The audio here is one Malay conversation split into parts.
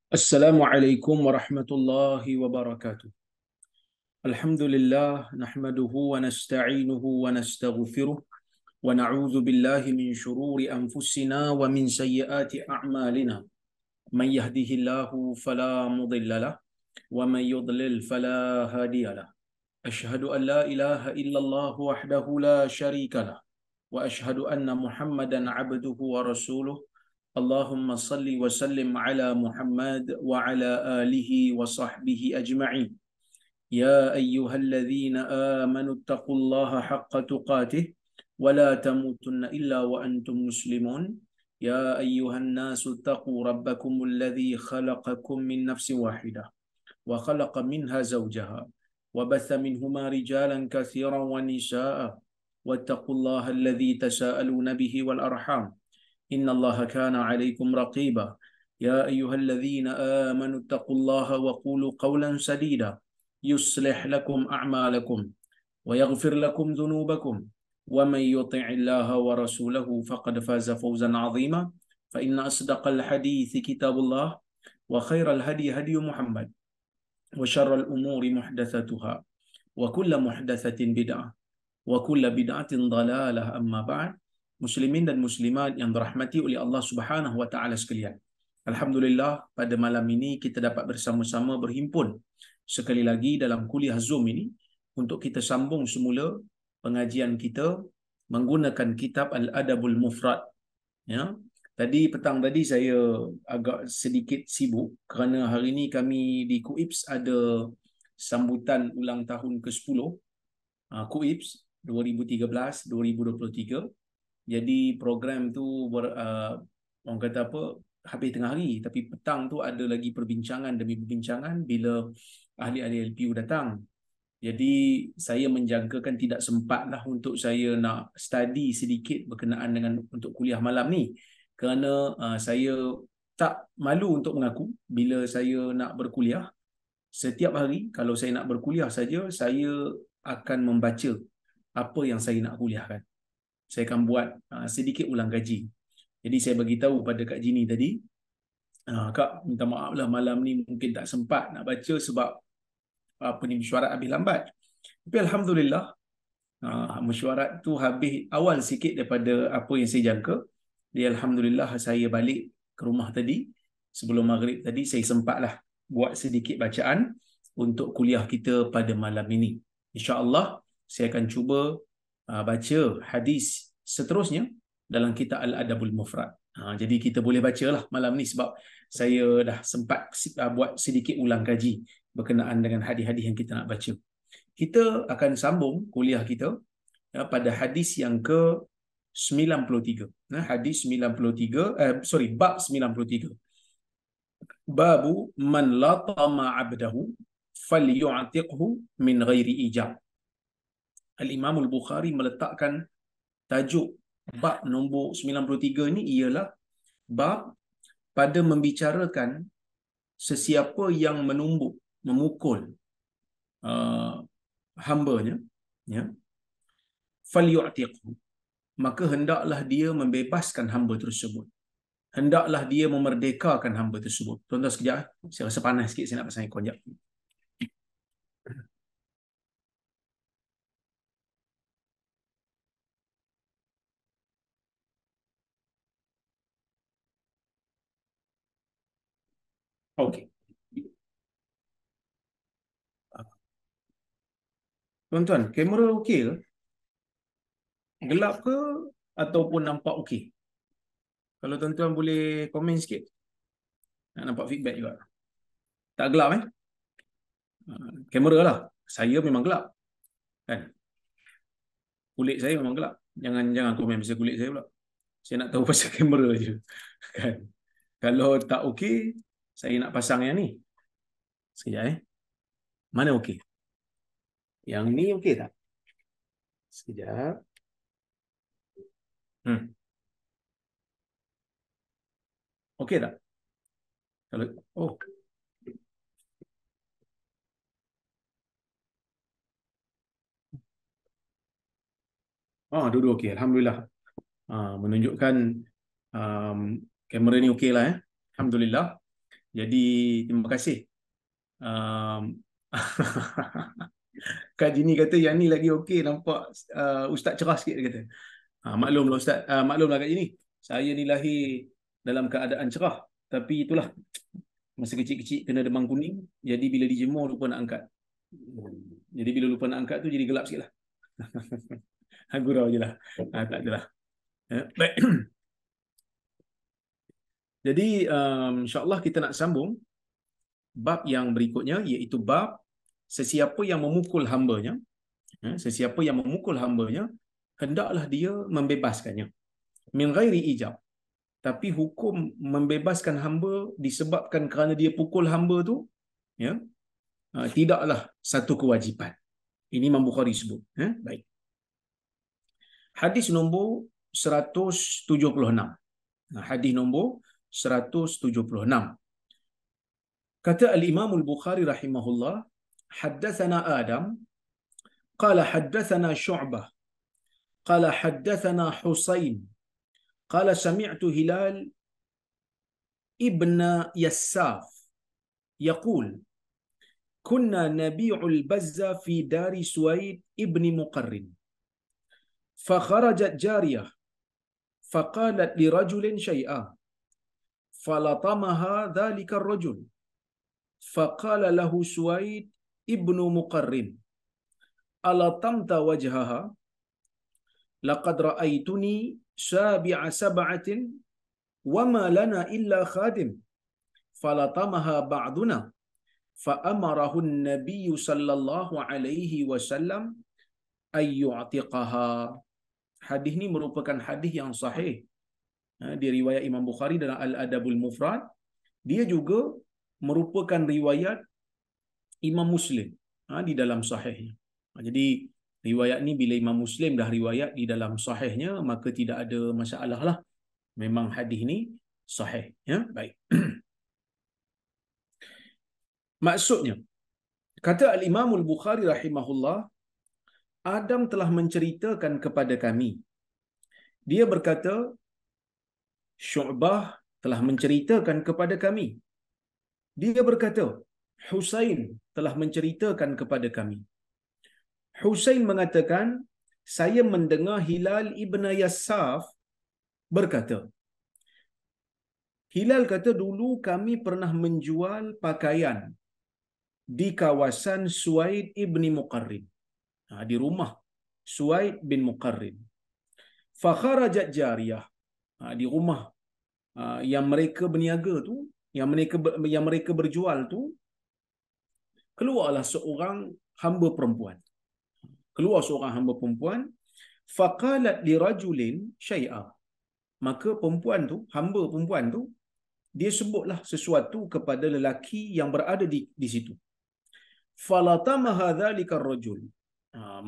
Assalamualaikum warahmatullahi wabarakatuh. Alhamdulillah nahmaduhu wa nasta'inuhu wa nastaghfiruh wa na'udzu billahi min shururi anfusina wa min sayyiati a'malina. Man yahdihillahu fala mudilla lah wa man yudlil fala hadiya lah. Ashhadu an la ilaha illallah wahdahu la syarika lah wa ashhadu anna Muhammadan 'abduhu wa rasuluh. Allahumma salli wa sallim ala Muhammad wa ala alihi wa sahbihi ajma'in. Ya ayyuhalladzina amanu taqullaha haqqa tuqatih wa la tamutunna illa wa antum muslimun. Ya ayyuhan nasu taqu rabbakumul ladzi khalaqakum min nafsin wahidah wa khalaqa minha zawjaha wa batha minhuma rijalan katsiran wa nisaa'a wattaqullaha alladzi tasaaluna bihi wal arham. إن الله كان عليكم رقيبا يا أيها الذين آمنوا اتقوا الله وقولوا قولا سديدا يصلح لكم أعمالكم ويغفر لكم ذنوبكم ومن يطع الله ورسوله فقد فاز فوزا عظيما فإن أصدق الحديث كتاب الله وخير الهدي هدي محمد وشر الأمور محدثاتها وكل محدثة بدعة وكل بدعة ضلالة أما بعد. Muslimin dan muslimat yang dirahmati oleh Allah Subhanahu wa taala sekalian. Alhamdulillah, pada malam ini kita dapat bersama-sama berhimpun sekali lagi dalam kuliah Zoom ini untuk kita sambung semula pengajian kita menggunakan kitab Al-Adabul Mufrad. Ya. Tadi petang tadi saya agak sedikit sibuk kerana hari ini kami di KUIPS ada sambutan ulang tahun ke-10 KUIPS 2013-2023. Jadi program tu orang kata apa, habis tengah hari, tapi petang tu ada lagi perbincangan demi perbincangan bila ahli-ahli LPU datang. Jadi saya menjangkakan tidak sempatlah untuk saya nak study sedikit berkenaan dengan untuk kuliah malam ni, kerana saya tak malu untuk mengaku bila saya nak berkuliah. Setiap hari kalau saya nak berkuliah saja, saya akan membaca apa yang saya nak kuliahkan. Saya akan buat sedikit ulang kaji. Jadi saya bagi tahu pada Kak Jini tadi, Kak, minta maaf lah malam ni mungkin tak sempat nak baca sebab apa ni, mesyuarat habis lambat. Tapi alhamdulillah, mesyuarat tu habis awal sikit daripada apa yang saya jangka. Jadi alhamdulillah saya balik ke rumah tadi sebelum maghrib tadi, saya sempatlah buat sedikit bacaan untuk kuliah kita pada malam ini. InsyaAllah saya akan cuba baca hadis seterusnya dalam kitab Al-Adabul Mufrad. Jadi kita boleh bacalah malam ni sebab saya dah sempat buat sedikit ulang kaji berkenaan dengan hadis-hadis yang kita nak baca. Kita akan sambung kuliah kita pada hadis yang ke-93. Hadis 93, bab 93. Babu man latama 'abdahu falyu'tiqhu min ghairi ijab. Al-Imam Al-Bukhari meletakkan tajuk bab nombor 93 ni ialah bab pada membicarakan sesiapa yang menumbuk, memukul hambanya, ya, falyu'tiqhu, maka hendaklah dia membebaskan hamba tersebut. Hendaklah dia memerdekakan hamba tersebut. Tuan-tuan sekejap, saya rasa panas sikit, saya nak pasang aircon sekejap. Okey. Tuan-tuan, kamera okey ke? Gelap ke ataupun nampak okey? Kalau tuan-tuan boleh komen sikit. Nak nampak feedback juga. Tak gelap kamera lah. Saya memang gelap. Kan? Kulit saya memang gelap. Jangan komen pasal kulit saya pula. Saya nak tahu pasal kamera je. Kan? Kalau tak okey, saya nak pasang yang ni. Sekejap Mana okey? Yang ni okey tak? Sekejap. Okey tak? Kalau dua-dua okey, alhamdulillah. Menunjukkan kamera ni okey lah Alhamdulillah. Jadi terima kasih. Um, Kak Jini kata yang ni lagi okey, nampak ustaz cerah sikit, dia kata. Maklumlah ustaz, maklumlah Kak Jini. Saya ni lahir dalam keadaan cerah, tapi itulah masa kecil-kecil kena demam kuning, jadi bila dijemur lupa nak angkat. Jadi bila lupa nak angkat tu jadi gelap sikit lah. Gurau je lah. Tak adalah. Baik. Jadi insyaAllah kita nak sambung bab yang berikutnya, iaitu bab sesiapa yang memukul hambanya, sesiapa yang memukul hambanya, hendaklah dia membebaskannya. Min ghairi ijab. Tapi hukum membebaskan hamba disebabkan kerana dia pukul hamba tu, ya, tidaklah satu kewajipan. Ini Imam Bukhari sebut. Baik. Hadis nombor 176. Hadis nombor 176. Kata Al-Imam Al-Bukhari rahimahullah, haddathana Adam, qala haddathana Syu'bah, qala haddathana Husain, qala sami'tu Hilal ibn Yassaf yaqul kunna nabi'ul bazza fi dari Suwaid ibn Muqarrin فخرجت جارية فقالت لرجل شيئا فلطمها ذلك الرجل فقال له سويد ابن مقرن ألطمت وجهها لقد رأيتني سابع سبعة وما لنا إلا خادم فلطمها بعضنا فأمره النبي صلى الله عليه وسلم أن يعتقها. Hadis ni merupakan hadis yang sahih. Dia riwayat Imam Bukhari dalam Al-Adabul Mufrad. Dia juga merupakan riwayat Imam Muslim di dalam sahihnya. Jadi riwayat ni bila Imam Muslim dah riwayat di dalam sahihnya, maka tidak ada masalah lah. Memang hadis ni sahih. Ya, baik. Maksudnya, kata Al-Imam Al-Bukhari rahimahullah, Adam telah menceritakan kepada kami. Dia berkata, Syu'bah telah menceritakan kepada kami. Dia berkata, Husain telah menceritakan kepada kami. Husain mengatakan, saya mendengar Hilal ibn Yassaf berkata. Hilal kata, dulu kami pernah menjual pakaian di kawasan Suwaid ibn Muqarrin. Di rumah Suwaid bin Muqarrin. Fakharajat jariyah. Di rumah yang mereka berniaga tu, yang mereka berjual tu, keluarlah seorang hamba perempuan. Keluar seorang hamba perempuan. Faqalat li rajulin syai'a. Maka perempuan tu, hamba perempuan tu, dia sebutlah sesuatu kepada lelaki yang berada di situ. Falatamaha dzalikar rajul.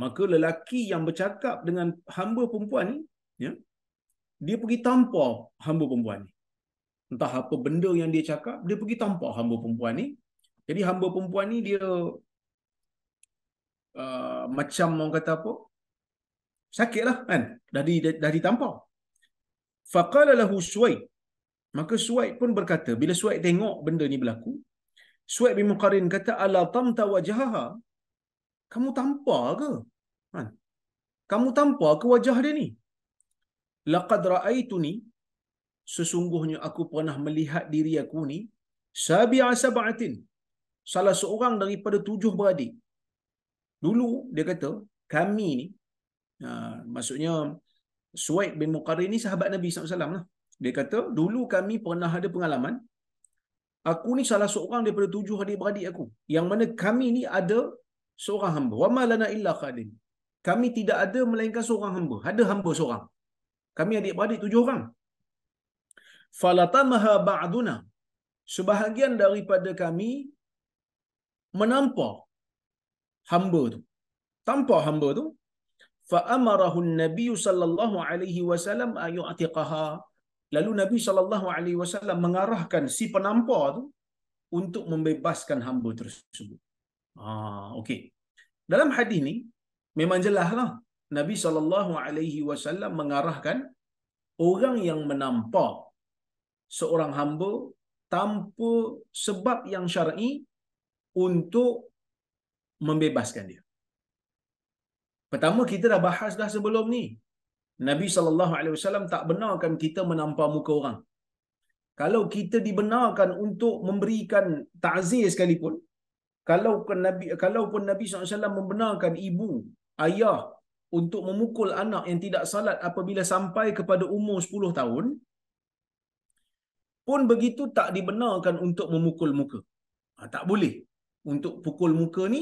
Maka lelaki yang bercakap dengan hamba perempuan ni, ya, dia pergi tampar hamba perempuan ni. Entah apa benda yang dia cakap, dia pergi tampar hamba perempuan ni. Jadi hamba perempuan ni dia macam orang kata apa, sakit lah kan, dah ditampar. Faqala lahu Suwaid. Maka Suwaid pun berkata, bila Suwaid tengok benda ni berlaku, Suwaid bin Muqarrin kata, ala tamta wajhaha, kamu tampar ke? Kamu tampar ke wajah dia ni? Laqad ra'aituni, sesungguhnya aku pernah melihat diri aku ni, sabi'a sab'atin, salah seorang daripada 7 beradik. Dulu dia kata, kami ni, maksudnya Suwaid bin Muqarrin ni sahabat Nabi SAW lah. Dia kata, dulu kami pernah ada pengalaman, aku ni salah seorang daripada 7 adik-beradik aku, yang mana kami ni ada seorang hamba. Wa ma lana illa khadim. Kami tidak ada melainkan seorang hamba. Ada hamba seorang. Kami adik-beradik 7 orang. Falatamaha ba'duna. Sebahagian daripada kami menampar hamba tu. Tampar hamba tu. Fa amarahu an-nabiy sallallahu alaihi wasallam an yu'tiqaha. Lalu Nabi sallallahu alaihi wasallam mengarahkan si penampar tu untuk membebaskan hamba tersebut. Okey. Dalam hadis ni memang jelaslah Nabi sallallahu alaihi wasallam mengarahkan orang yang menampar seorang hamba tanpa sebab yang syar'i untuk membebaskan dia. Pertama, kita dah bahas dah sebelum ni. Nabi SAW tak benarkan kita menampar muka orang. Kalau kita dibenarkan untuk memberikan ta'zir sekalipun, kalaupun Nabi SAW membenarkan ibu, ayah untuk memukul anak yang tidak salat apabila sampai kepada umur 10 tahun, pun begitu tak dibenarkan untuk memukul muka. Tak boleh untuk pukul muka ni,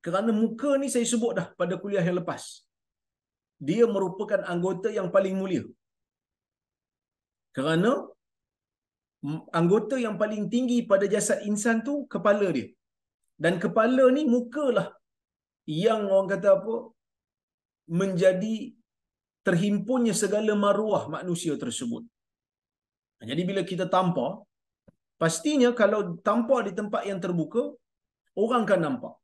kerana muka ni saya sebut dah pada kuliah yang lepas. Dia merupakan anggota yang paling mulia. Kerana anggota yang paling tinggi pada jasad insan tu kepala dia. Dan kepala ni, mukalah yang orang kata apa, menjadi terhimpunnya segala maruah manusia tersebut. Jadi bila kita tampar, pastinya kalau tampar di tempat yang terbuka, orang akan nampak,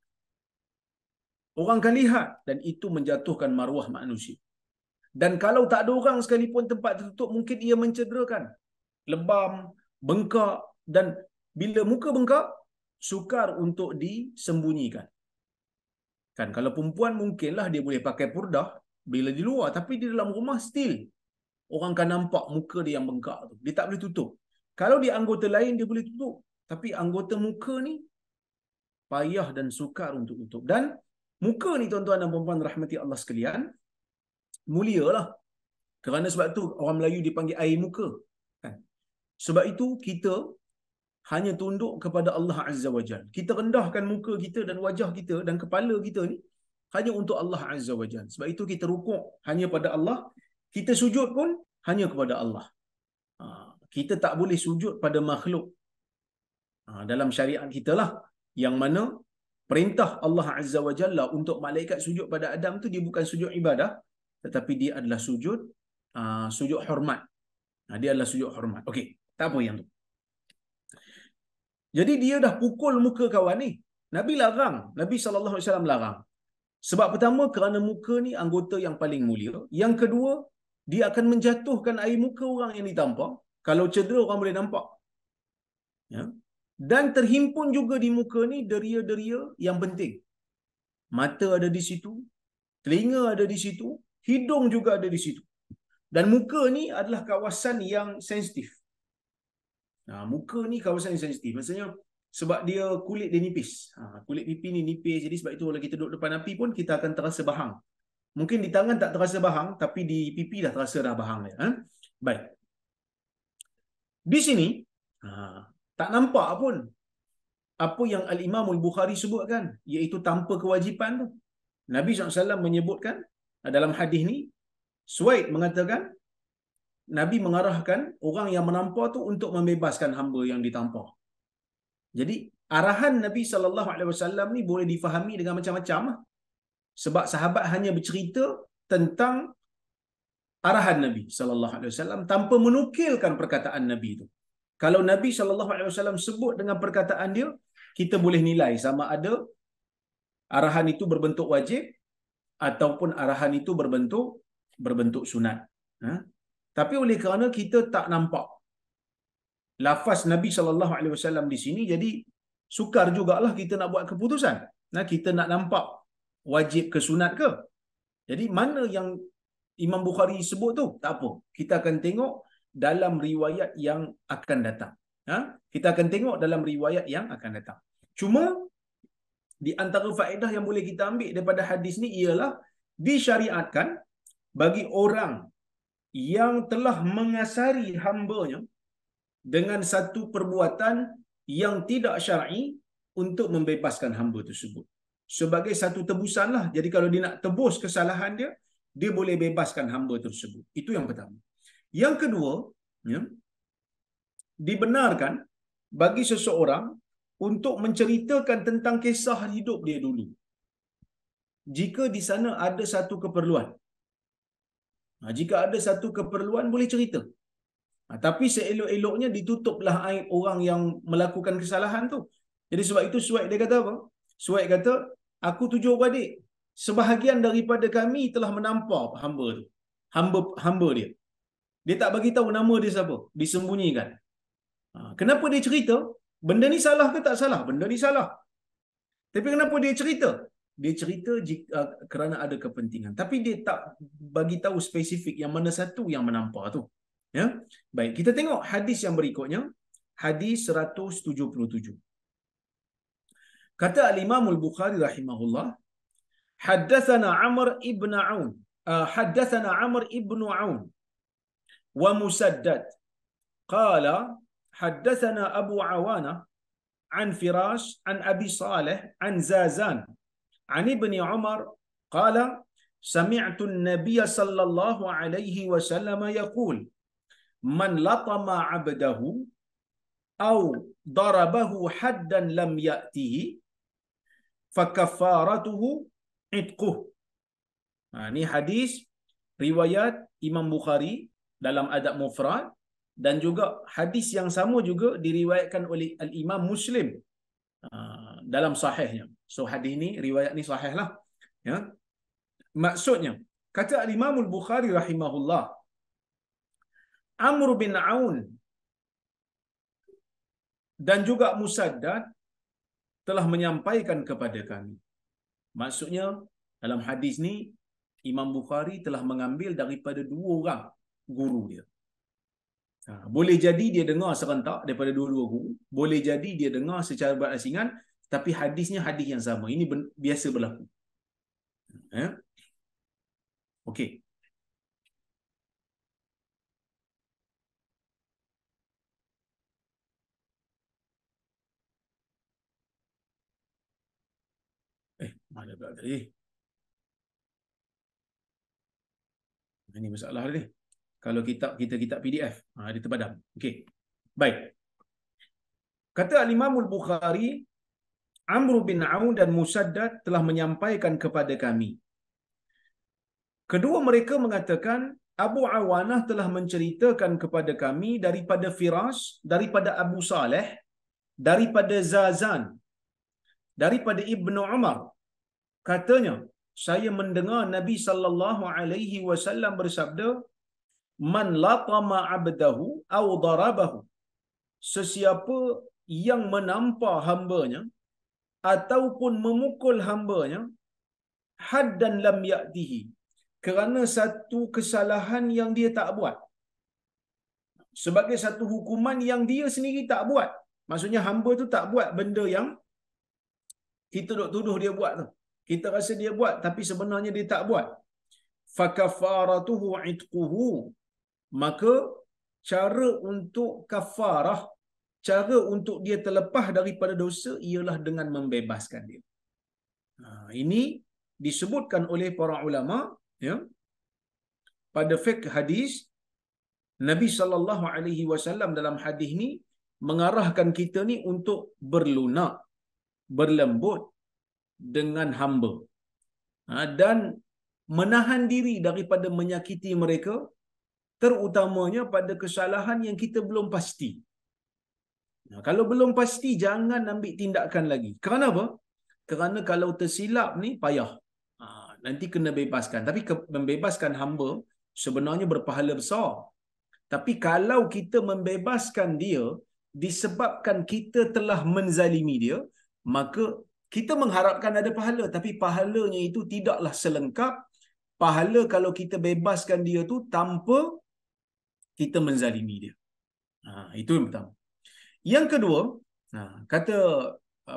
orang akan lihat, dan itu menjatuhkan maruah manusia. Dan kalau tak ada orang sekalipun, tempat tertutup, mungkin ia mencederakan, lebam, bengkak, dan bila muka bengkak, sukar untuk disembunyikan. Kan kalau perempuan mungkinlah dia boleh pakai purdah bila di luar, tapi di dalam rumah still orang akan nampak muka dia yang bengkak tu. Dia tak boleh tutup. Kalau di anggota lain dia boleh tutup, tapi anggota muka ni payah dan sukar untuk tutup. Dan muka ni, tuan-tuan dan puan-puan rahmati Allah sekalian, mulialah. Kerana sebab tu orang Melayu dipanggil air muka. Kan? Sebab itu kita hanya tunduk kepada Allah Azza wa Jalla. Kita rendahkan muka kita dan wajah kita dan kepala kita ni hanya untuk Allah Azza wa Jalla. Sebab itu kita rukuk hanya pada Allah. Kita sujud pun hanya kepada Allah. Kita tak boleh sujud pada makhluk. Dalam syariat kita lah, yang mana perintah Allah Azza wa Jalla untuk malaikat sujud pada Adam tu, dia bukan sujud ibadah, tetapi dia adalah sujud hormat. Dia adalah sujud hormat. Okey, tak apa yang tu. Jadi dia dah pukul muka kawan ni. Nabi larang. Nabi SAW larang. Sebab pertama, kerana muka ni anggota yang paling mulia. Yang kedua, dia akan menjatuhkan air muka orang yang ditampar. Kalau cedera, orang boleh nampak. Ya. Dan terhimpun juga di muka ni deria-deria yang penting. Mata ada di situ, telinga ada di situ, hidung juga ada di situ. Dan muka ni adalah kawasan yang sensitif. Muka ni kawasan yang sensitif. Maksudnya sebab dia kulit dia nipis. Kulit pipi ni nipis. Jadi sebab itu kalau kita duduk depan api pun kita akan terasa bahang. Mungkin di tangan tak terasa bahang, tapi di pipi dah terasa dah bahang dia. Baik. Di sini tak nampak pun apa yang Al-Imam Al-Bukhari sebutkan, iaitu tanpa kewajipan tu. Nabi SAW menyebutkan dalam hadis ni, Suaid mengatakan Nabi mengarahkan orang yang menampar tu untuk membebaskan hamba yang ditampar. Jadi arahan Nabi SAW ni boleh difahami dengan macam-macam lah. Sebab sahabat hanya bercerita tentang arahan Nabi SAW tanpa menukilkan perkataan Nabi itu. Kalau Nabi SAW sebut dengan perkataan dia, kita boleh nilai sama ada arahan itu berbentuk wajib ataupun arahan itu berbentuk sunat. Tapi oleh kerana kita tak nampak lafaz Nabi SAW di sini, jadi sukar jugalah kita nak buat keputusan. Kita nak nampak wajib ke sunat ke. Jadi mana yang Imam Bukhari sebut tu, tak apa. Kita akan tengok dalam riwayat yang akan datang. Kita akan tengok dalam riwayat yang akan datang. Cuma di antara faedah yang boleh kita ambil daripada hadis ni ialah disyariatkan bagi orang yang telah mengasari hambanya dengan satu perbuatan yang tidak syar'i untuk membebaskan hamba tersebut. Sebagai satu tebusan lah. Jadi kalau dia nak tebus kesalahan dia, dia boleh bebaskan hamba tersebut. Itu yang pertama. Yang kedua, dibenarkan bagi seseorang untuk menceritakan tentang kisah hidup dia dulu, jika di sana ada satu keperluan. Jika ada satu keperluan, boleh cerita. Tapi seelok-eloknya ditutuplah aib orang yang melakukan kesalahan tu. Jadi sebab itu Suaid dia kata apa? Suaid kata, aku 7 beradik. Sebahagian daripada kami telah menampar hamba tu. Hamba dia. Dia tak bagi tahu nama dia siapa. Disembunyikan. Kenapa dia cerita? Benda ni salah ke tak salah? Benda ni salah. Tapi kenapa dia cerita? Dia cerita kerana ada kepentingan. Tapi dia tak bagi tahu spesifik yang mana satu yang menampar tu. Ya. Baik, kita tengok hadis yang berikutnya. Hadis 177. Kata al-Imam al-Bukhari rahimahullah, haddatsana Amr ibn Aun. Haddatsana Amr ibn Aun wa Musaddad qala haddatsana Abu Awana عن فراش عن أبي صالح عن زازان عن ابن عمر قال سمعت النبي صلى الله عليه وسلم يقول من لطم عبده أو ضربه حدا لم يأته فكفارته عتقه. Ini hadis riwayat Imam Bukhari dalam Adab Mufrad, dan juga hadis yang sama juga diriwayatkan oleh Al-Imam Muslim dalam sahihnya. So hadis ni, riwayat ni sahih lah. Ya. Maksudnya, kata Al-Imam Al-Bukhari rahimahullah, Amr bin Aun dan juga Musaddad telah menyampaikan kepada kami. Maksudnya, dalam hadis ni, Imam Bukhari telah mengambil daripada dua orang guru dia. Boleh jadi dia dengar serentak daripada dua-dua guru, boleh jadi dia dengar secara berasingan, tapi hadisnya hadis yang sama. Ini biasa berlaku. Ya? Okey. Mana pula tadi? Ini masalah dia. Kalau kita kitab PDF, dia terpadam. Okey. Baik. Kata Al-Imam Al-Bukhari, Amr bin Aun dan Musaddad telah menyampaikan kepada kami. Kedua mereka mengatakan, Abu Awanah telah menceritakan kepada kami daripada Firas, daripada Abu Saleh, daripada Zazan, daripada Ibnu Umar. Katanya, saya mendengar Nabi sallallahu alaihi wasallam bersabda, man latama abdahu aw darabahu, sesiapa yang menampar hambanya ataupun memukul hambanya, haddan lam ya'tihi, kerana satu kesalahan yang dia tak buat, sebagai satu hukuman yang dia sendiri tak buat. Maksudnya hamba tu tak buat benda yang kita duk tuduh dia buat tu. Kita rasa dia buat tapi sebenarnya dia tak buat. Fakafaratuhu itquhu, maka cara untuk kafarah, cara untuk dia terlepas daripada dosa ialah dengan membebaskan dia. Ini disebutkan oleh para ulama, ya, pada fiqh hadis. Nabi sallallahu alaihi wasallam dalam hadis ni mengarahkan kita ni untuk berlunak, berlembut dengan hamba, dan menahan diri daripada menyakiti mereka, terutamanya pada kesalahan yang kita belum pasti. Kalau belum pasti, jangan ambil tindakan lagi. Kerana apa? Kerana kalau tersilap ni payah. Nanti kena bebaskan. Tapi membebaskan hamba sebenarnya berpahala besar. Tapi kalau kita membebaskan dia disebabkan kita telah menzalimi dia, maka kita mengharapkan ada pahala, tapi pahalanya itu tidaklah selengkap pahala kalau kita bebaskan dia tu tanpa kita menzalimi dia. Itu yang pertama. Yang kedua, kata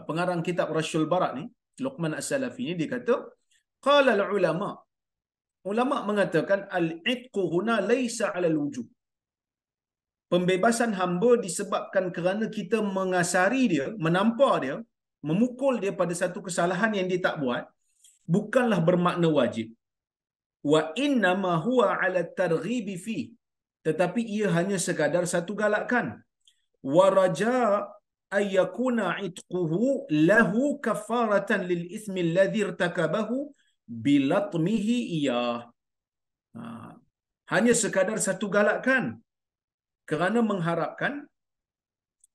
pengarang kitab Rasyul Barat ni, Luqman As-Salafi ni, dia kata, qala al-ulama, ulama mengatakan al-itqu huna laysa 'ala al-wujub. Pembebasan hamba disebabkan kerana kita mengasari dia, menampar dia, memukul dia pada satu kesalahan yang dia tak buat, bukanlah bermakna wajib. Wa inna ma huwa 'ala at-targhib fi, tetapi ia hanya sekadar satu galakan. Wa raja ay yakuna itquhu lahu kafaratan lil ithmi alladhi irtakabahu bilatmihi iyah. Hanya sekadar satu galakan kerana mengharapkan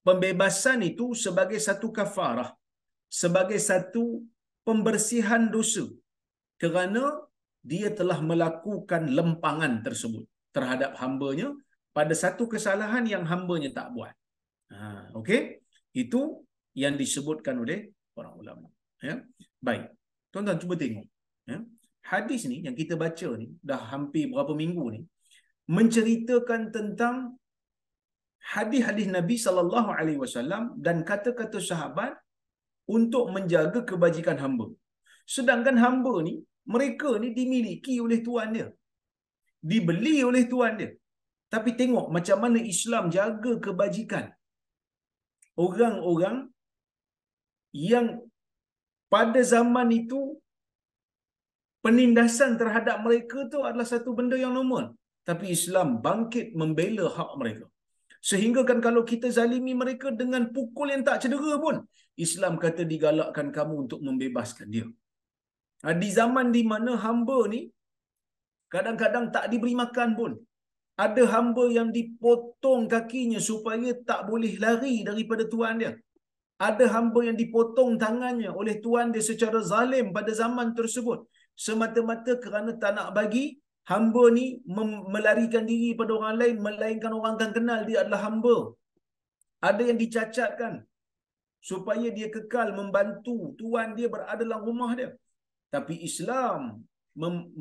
pembebasan itu sebagai satu kafarah, sebagai satu pembersihan dosa, kerana dia telah melakukan lempangan tersebut terhadap hambanya pada satu kesalahan yang hambanya tak buat. Okey, itu yang disebutkan oleh para ulama. Ya, baik. Tuan-tuan cuba tengok. Ya, hadis ni yang kita baca ni dah hampir berapa minggu ni menceritakan tentang hadis-hadis Nabi sallallahu alaihi wasallam dan kata-kata sahabat untuk menjaga kebajikan hamba. Sedangkan hamba ni, mereka ni dimiliki oleh tuan dia, dibeli oleh tuan dia. Tapi tengok macam mana Islam jaga kebajikan orang-orang yang pada zaman itu penindasan terhadap mereka tu adalah satu benda yang normal. Tapi Islam bangkit membela hak mereka. Sehingga kan kalau kita zalimi mereka dengan pukul yang tak cedera pun, Islam kata digalakkan kamu untuk membebaskan dia. Di zaman di mana hamba ni kadang-kadang tak diberi makan pun. Ada hamba yang dipotong kakinya supaya tak boleh lari daripada tuan dia. Ada hamba yang dipotong tangannya oleh tuan dia secara zalim pada zaman tersebut. Semata-mata kerana tak nak bagi hamba ni melarikan diri pada orang lain, melainkan orang akan kenal dia adalah hamba. Ada yang dicacatkan supaya dia kekal membantu tuan dia berada dalam rumah dia. Tapi Islam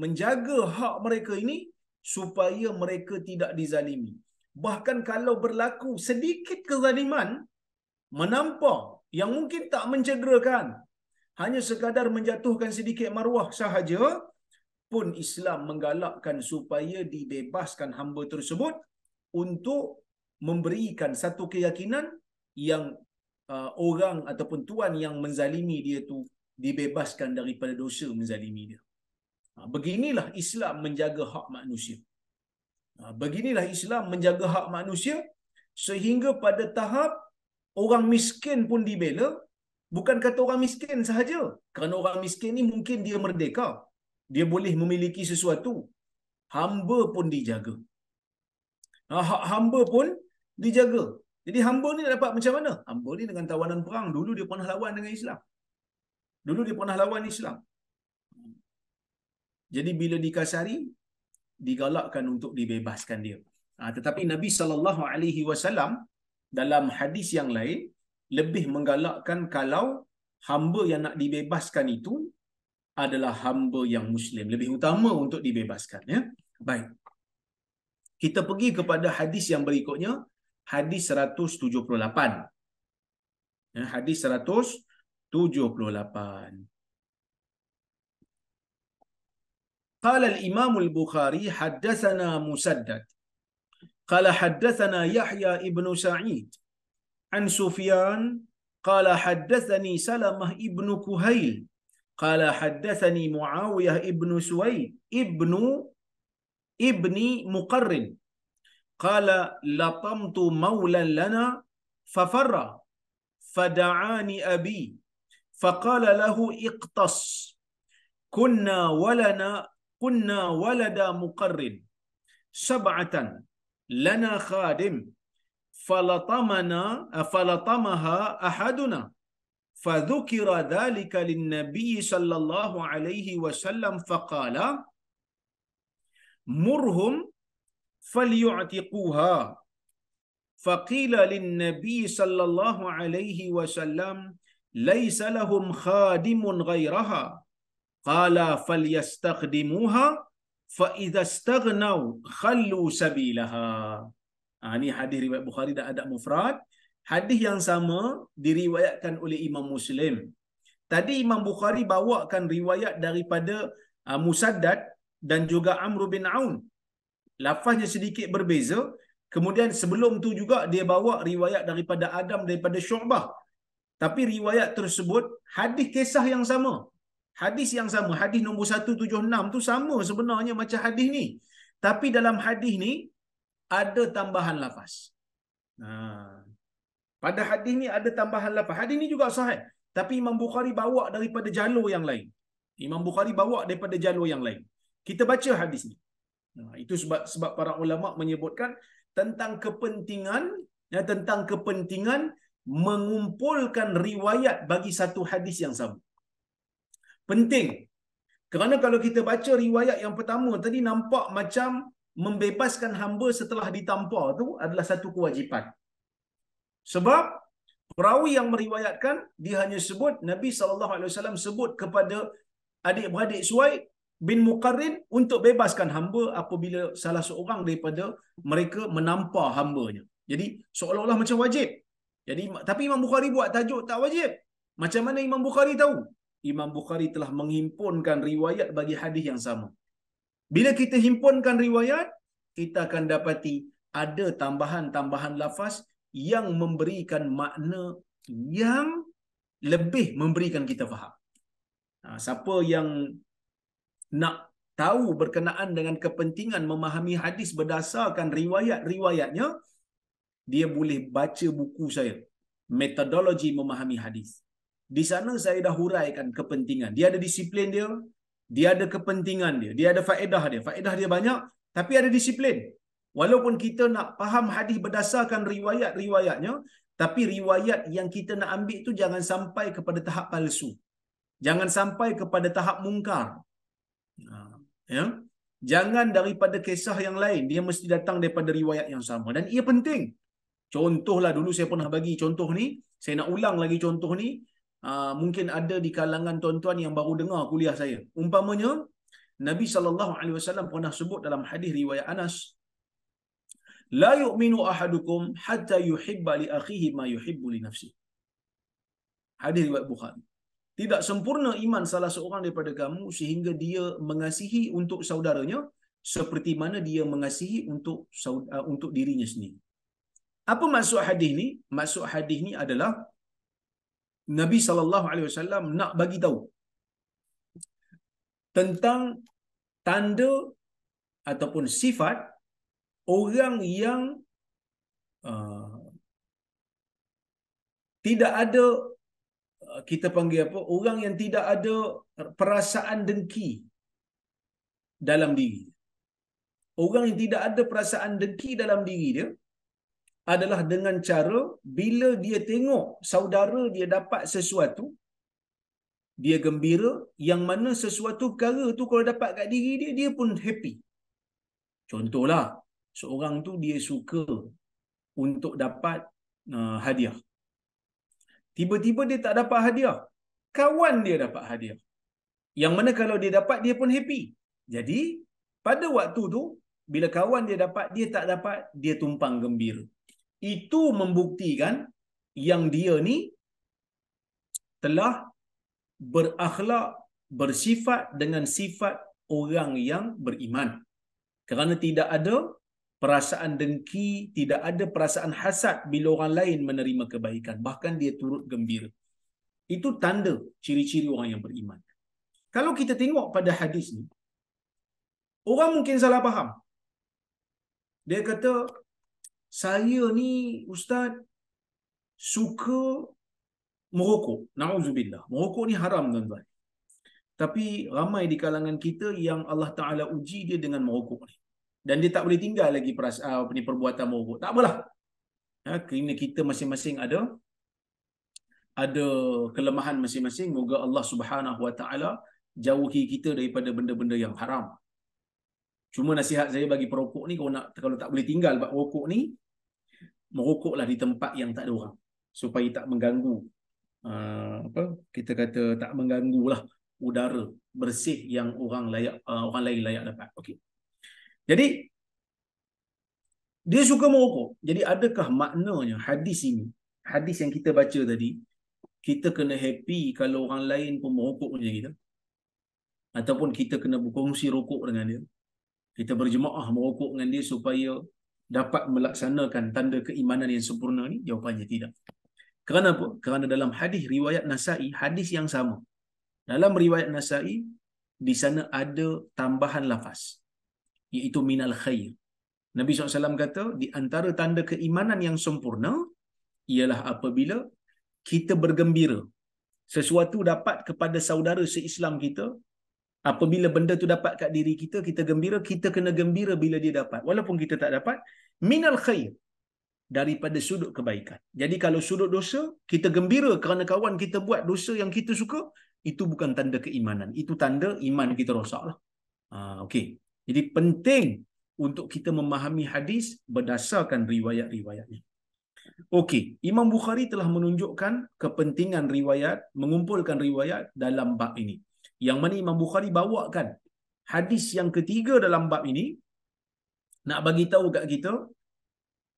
menjaga hak mereka ini supaya mereka tidak dizalimi. Bahkan kalau berlaku sedikit kezaliman, menampar yang mungkin tak mencederakan, hanya sekadar menjatuhkan sedikit maruah sahaja, pun Islam menggalakkan supaya dibebaskan hamba tersebut untuk memberikan satu keyakinan yang orang ataupun tuan yang menzalimi dia tu dibebaskan daripada dosa menzalimi dia. Beginilah Islam menjaga hak manusia. Beginilah Islam menjaga hak manusia sehingga pada tahap orang miskin pun dibela. Bukan kata orang miskin sahaja. Kerana orang miskin ni mungkin dia merdeka, dia boleh memiliki sesuatu. Hamba pun dijaga. Hak hamba pun dijaga. Jadi hamba ni nak dapat macam mana? Hamba ni dengan tawanan perang. Dulu dia pernah lawan dengan Islam. Dulu dia pernah lawan Islam. Jadi bila dikasari, digalakkan untuk dibebaskan dia. Tetapi Nabi SAW dalam hadis yang lain lebih menggalakkan kalau hamba yang nak dibebaskan itu adalah hamba yang Muslim. Lebih utama untuk dibebaskan. Ya? Baik. Kita pergi kepada hadis yang berikutnya. Hadis 178. Ya, hadis 178. قال الإمام البخاري حدثنا مسدد قال حدثنا يحيى ابن سعيد عن سفيان قال حدثني سلمة ابن كهيل قال حدثني معاوية ابن سويد ابن مقرن قال لطمت مولا لنا ففر فدعاني أبي فقال له اقتص كنا ولد مقرن 7 لنا خادم فلطمها أحدنا فذكر ذلك للنبي صلى الله عليه وسلم فقال مرهم فليعتقوها فقيل للنبي صلى الله عليه وسلم ليس لهم خادم غيرها قال فليستخدموها فإذا استغنوا خلوا سبيلها. Ini hadis riwayat Bukhari dan Adab Mufrad. Hadis yang sama diriwayatkan oleh Imam Muslim. Tadi Imam Bukhari bawakan riwayat daripada Musaddad dan juga Amr bin Aun. Lafaznya sedikit berbeza. Kemudian sebelum tu juga dia bawa riwayat daripada Adam daripada Syu'bah. Tapi riwayat tersebut hadis kisah yang sama. Hadis yang sama, hadis nombor 176 tu sama sebenarnya macam hadis ni. Tapi dalam hadis ni ada tambahan lafaz. Pada hadis ni ada tambahan lafaz. Hadis ni juga sahih. Tapi Imam Bukhari bawa daripada jalur yang lain. Imam Bukhari bawa daripada jalur yang lain. Kita baca hadis ni. Itu sebab para ulama menyebutkan tentang kepentingan mengumpulkan riwayat bagi satu hadis yang sama. Penting. Kerana kalau kita baca riwayat yang pertama tadi nampak macam membebaskan hamba setelah ditampar tu adalah satu kewajipan. Sebab perawi yang meriwayatkan, dia hanya sebut Nabi SAW sebut kepada adik-beradik Suhaib bin Muqarrin untuk bebaskan hamba apabila salah seorang daripada mereka menampar hambanya. Jadi seolah-olah macam wajib. Jadi tapi Imam Bukhari buat tajuk tak wajib. Macam mana Imam Bukhari tahu? Imam Bukhari telah menghimpunkan riwayat bagi hadis yang sama. Bila kita himpunkan riwayat, kita akan dapati ada tambahan-tambahan lafaz yang memberikan makna yang lebih memberikan kita faham. Siapa yang nak tahu berkenaan dengan kepentingan memahami hadis berdasarkan riwayat-riwayatnya, dia boleh baca buku saya, Metodologi Memahami Hadis. Di sana saya dah huraikan kepentingan. Dia ada disiplin dia, dia ada kepentingan dia, dia ada faedah dia. Faedah dia banyak, tapi ada disiplin. Walaupun kita nak faham hadis berdasarkan riwayat-riwayatnya, tapi riwayat yang kita nak ambil tu jangan sampai kepada tahap palsu. Jangan sampai kepada tahap mungkar. Ya? Jangan daripada kisah yang lain, dia mesti datang daripada riwayat yang sama. Dan ia penting. Contohlah, dulu saya pernah bagi contoh ni, saya nak ulang lagi contoh ni. Mungkin ada di kalangan tuan-tuan yang baru dengar kuliah saya. Umpamanya, Nabi SAW pernah sebut dalam hadis riwayat Anas, la yu'minu ahadukum hatta yuhibba li akhihi ma yuhibbu li nafsihi. Hadis riwayat Bukhari. Tidak sempurna iman salah seorang daripada kamu sehingga dia mengasihi untuk saudaranya seperti mana dia mengasihi untuk dirinya sendiri. Apa maksud hadis ni? Maksud hadis ni adalah Nabi SAW nak bagi tahu tentang tanda ataupun sifat orang yang tidak ada, kita panggil apa, orang yang tidak ada perasaan dengki dalam diri. Orang yang tidak ada perasaan dengki dalam diri dia adalah dengan cara bila dia tengok saudara dia dapat sesuatu, dia gembira, yang mana sesuatu perkara tu kalau dapat kat diri dia, dia pun happy. Contohlah, seorang tu dia suka untuk dapat hadiah. Tiba-tiba dia tak dapat hadiah, kawan dia dapat hadiah, yang mana kalau dia dapat, dia pun happy. Jadi pada waktu tu, bila kawan dia dapat, dia tak dapat, dia tumpang gembira. Itu membuktikan yang dia ni telah berakhlak, bersifat dengan sifat orang yang beriman. Kerana tidak ada perasaan dengki, tidak ada perasaan hasad bila orang lain menerima kebaikan. Bahkan dia turut gembira. Itu tanda ciri-ciri orang yang beriman. Kalau kita tengok pada hadis ni, orang mungkin salah faham. Dia kata, saya ni ustaz suka merokok. Na'udzubillah. Merokok ni haram, tuan-tuan. Tapi ramai di kalangan kita yang Allah Ta'ala uji dia dengan merokok ni. Dan dia tak boleh tinggal lagi perbuatan merokok. Tak apalah. Kerana kita masing-masing ada kelemahan masing-masing. Moga Allah Subhanahu Wa Ta'ala jauhi kita daripada benda-benda yang haram. Cuma nasihat saya bagi perokok ni, kalau tak boleh tinggal buat merokok ni, merokoklah di tempat yang tak ada orang, supaya tak mengganggu kita kata tak mengganggulah udara bersih yang orang lain layak dapat. Okey. Jadi dia suka merokok. Jadi adakah maknanya hadis ini, hadis yang kita baca tadi, kita kena happy kalau orang lain pun merokok macam kita? Ataupun kita kena berkongsi rokok dengan dia? Kita berjemaah merokok dengan dia supaya dapat melaksanakan tanda keimanan yang sempurna ni? Jawapannya tidak. Kerana apa? Kerana dalam hadis riwayat Nasa'i, hadis yang sama, dalam riwayat Nasa'i, di sana ada tambahan lafaz, iaitu minal khair. Nabi SAW kata, di antara tanda keimanan yang sempurna ialah apabila kita bergembira. Sesuatu dapat kepada saudara se-Islam kita, apabila benda tu dapat kat diri kita, kita gembira, kita kena gembira bila dia dapat. Walaupun kita tak dapat, minal khair, daripada sudut kebaikan. Jadi kalau sudut dosa, kita gembira kerana kawan kita buat dosa yang kita suka, itu bukan tanda keimanan. Itu tanda iman kita rosaklah. Okey. Jadi penting untuk kita memahami hadis berdasarkan riwayat-riwayatnya. Okey, Imam Bukhari telah menunjukkan kepentingan riwayat, mengumpulkan riwayat dalam bab ini. Yang mana Imam Bukhari bawakan hadis yang ketiga dalam bab ini nak bagi tahu kat kita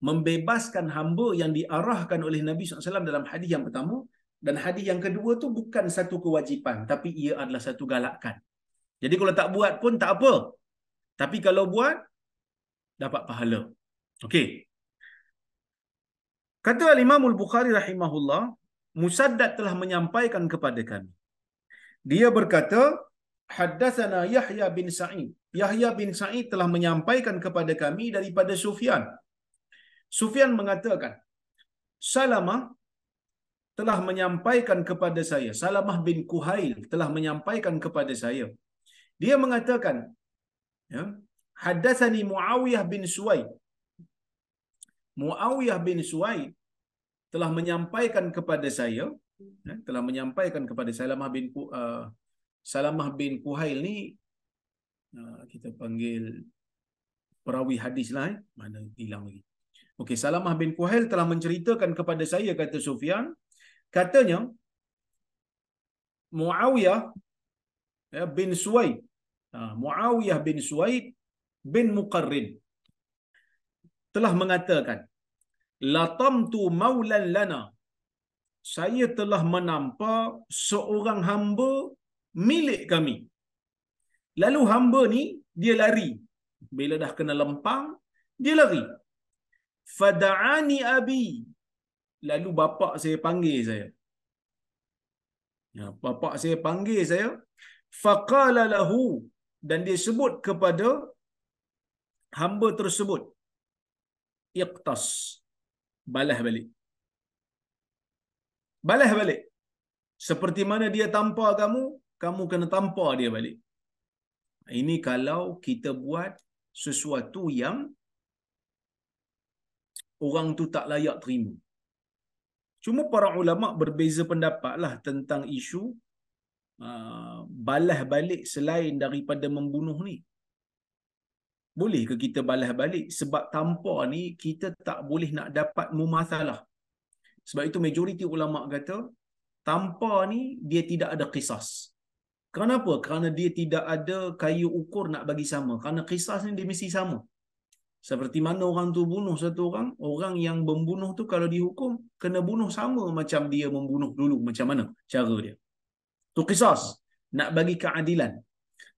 membebaskan hamba yang diarahkan oleh Nabi SAW dalam hadis yang pertama, dan hadis yang kedua tu bukan satu kewajipan tapi ia adalah satu galakan. Jadi kalau tak buat pun tak apa. Tapi kalau buat dapat pahala. Okey. Kata Imam Al-Bukhari rahimahullah, Musaddad telah menyampaikan kepada kami. Dia berkata, haddatsana Yahya bin Sa'id. Yahya bin Sa'id telah menyampaikan kepada kami daripada Sufyan. Sufyan mengatakan, Salamah telah menyampaikan kepada saya. Salamah bin Kuhail telah menyampaikan kepada saya. Dia mengatakan, ya, haddatsani Muawiyah bin Suwaid. Muawiyah bin Suwaid telah menyampaikan kepada saya, telah menyampaikan kepada Salamah bin Kuhail ni kita panggil perawi hadis lah, mana hilang lagi. Okey, Salamah bin Kuhail telah menceritakan kepada saya, kata Sufyan, katanya Muawiyah bin Suwaid, Muawiyah bin Suwaid bin Muqarrin telah mengatakan, latamtu maulan lana, saya telah menampak seorang hamba milik kami. Lalu hamba ni dia lari. Bila dah kena lempang, dia lari. Fada'ani abi. Lalu bapa saya panggil saya. Ya, bapa saya panggil saya. Faqala lahu, dan dia sebut kepada hamba tersebut, iqtas, balas balik. Balas balik. Seperti mana dia tampar kamu, kamu kena tampar dia balik. Ini kalau kita buat sesuatu yang orang tu tak layak terima. Cuma para ulama berbeza pendapat lah tentang isu balas balik selain daripada membunuh ni. Boleh ke kita balas balik? Sebab tampar ni kita tak boleh nak dapat mumathalah. Sebab itu majoriti ulama kata tampar ni dia tidak ada qisas. Kenapa? Kerana dia tidak ada kayu ukur nak bagi sama. Kerana qisas ni dia mesti sama. Seperti mana orang tu bunuh satu orang, orang yang membunuh tu kalau dihukum kena bunuh sama macam dia membunuh dulu, macam mana cara dia. Tu qisas, nak bagi keadilan.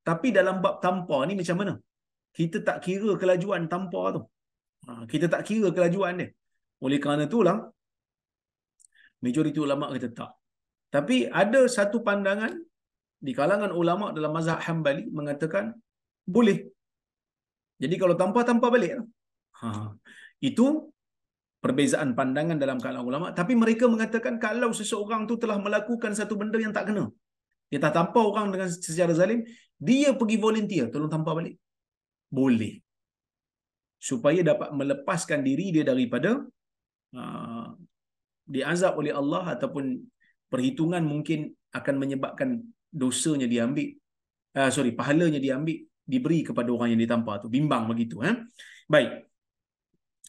Tapi dalam bab tampar ni macam mana? Kita tak kira kelajuan tampar tu. Kita tak kira kelajuan dia. Oleh kerana itulah majoriti ulama kata tak. Tapi ada satu pandangan di kalangan ulama dalam mazhab Hambali mengatakan boleh. Jadi kalau tampar balik. Itu perbezaan pandangan dalam kalangan ulama. Tapi mereka mengatakan kalau seseorang tu telah melakukan satu benda yang tak kena, dia tak tampar orang dengan secara zalim, dia pergi volunteer tolong tampar balik, boleh, supaya dapat melepaskan diri dia daripada diazab oleh Allah, ataupun perhitungan mungkin akan menyebabkan dosanya diambil, pahalanya diambil, diberi kepada orang yang ditampar tu, bimbang begitu. Baik.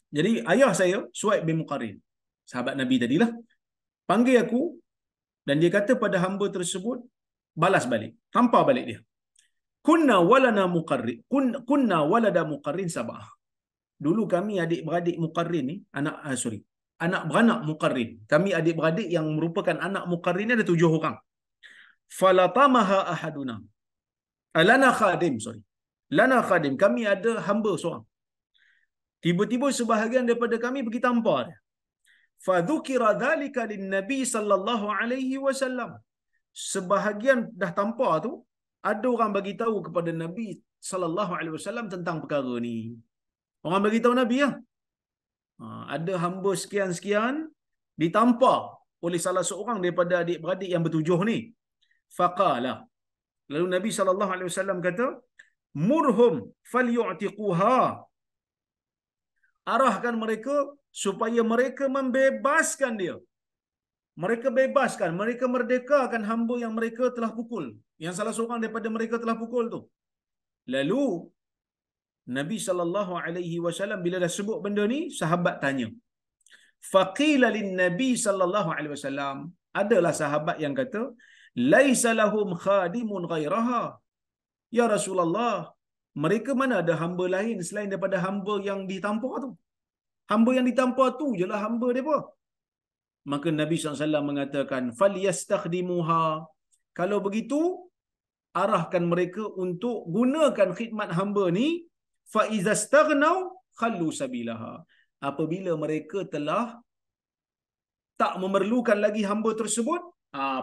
Jadi ayah saya, Suhaib bin Muqarrin, sahabat Nabi tadilah, panggil aku dan dia kata pada hamba tersebut, balas balik, tampar balik dia. Kunna walada Muqarrin sab'ah. Dulu kami adik-beradik Muqarrin ni, anak beranak Muqarrin. Kami adik-beradik yang merupakan anak Muqarrin ni ada 7 orang. Falatamaha ahaduna. Lana khadim, kami ada hamba seorang. Tiba-tiba sebahagian daripada kami pergi tampar dia. Fadzukira dzalika lin-nabi sallallahu alaihi wasallam. Sebahagian dah tampar tu, ada orang bagi tahu kepada Nabi sallallahu alaihi wasallam tentang perkara ni. Orang bagi tahu Nabi ya. Ada hamba sekian-sekian ditampar oleh salah seorang daripada adik-beradik yang bertujuh ni. Faqala. Lalu Nabi sallallahu alaihi wasallam kata, murhum falyu'tiquha. Arahkan mereka supaya mereka membebaskan dia. Mereka bebaskan, mereka merdekakan hamba yang mereka telah pukul, yang salah seorang daripada mereka telah pukul tu. Lalu Nabi sallallahu alaihi wasallam bila dah sebut benda ni, sahabat tanya, Faqila lin Nabi sallallahu alaihi wasallam, adalah sahabat yang kata, laisa lahum khadimun ghairaha. Ya Rasulullah, mereka mana ada hamba lain selain daripada hamba yang ditampar tu. Hamba yang ditampar tu je lah hamba mereka. Maka Nabi SAW mengatakan, falyastakhdimuha. Kalau begitu, arahkan mereka untuk gunakan khidmat hamba ni. Fa iza staghnau khallu sabilaha. Apabila mereka telah tak memerlukan lagi hamba tersebut,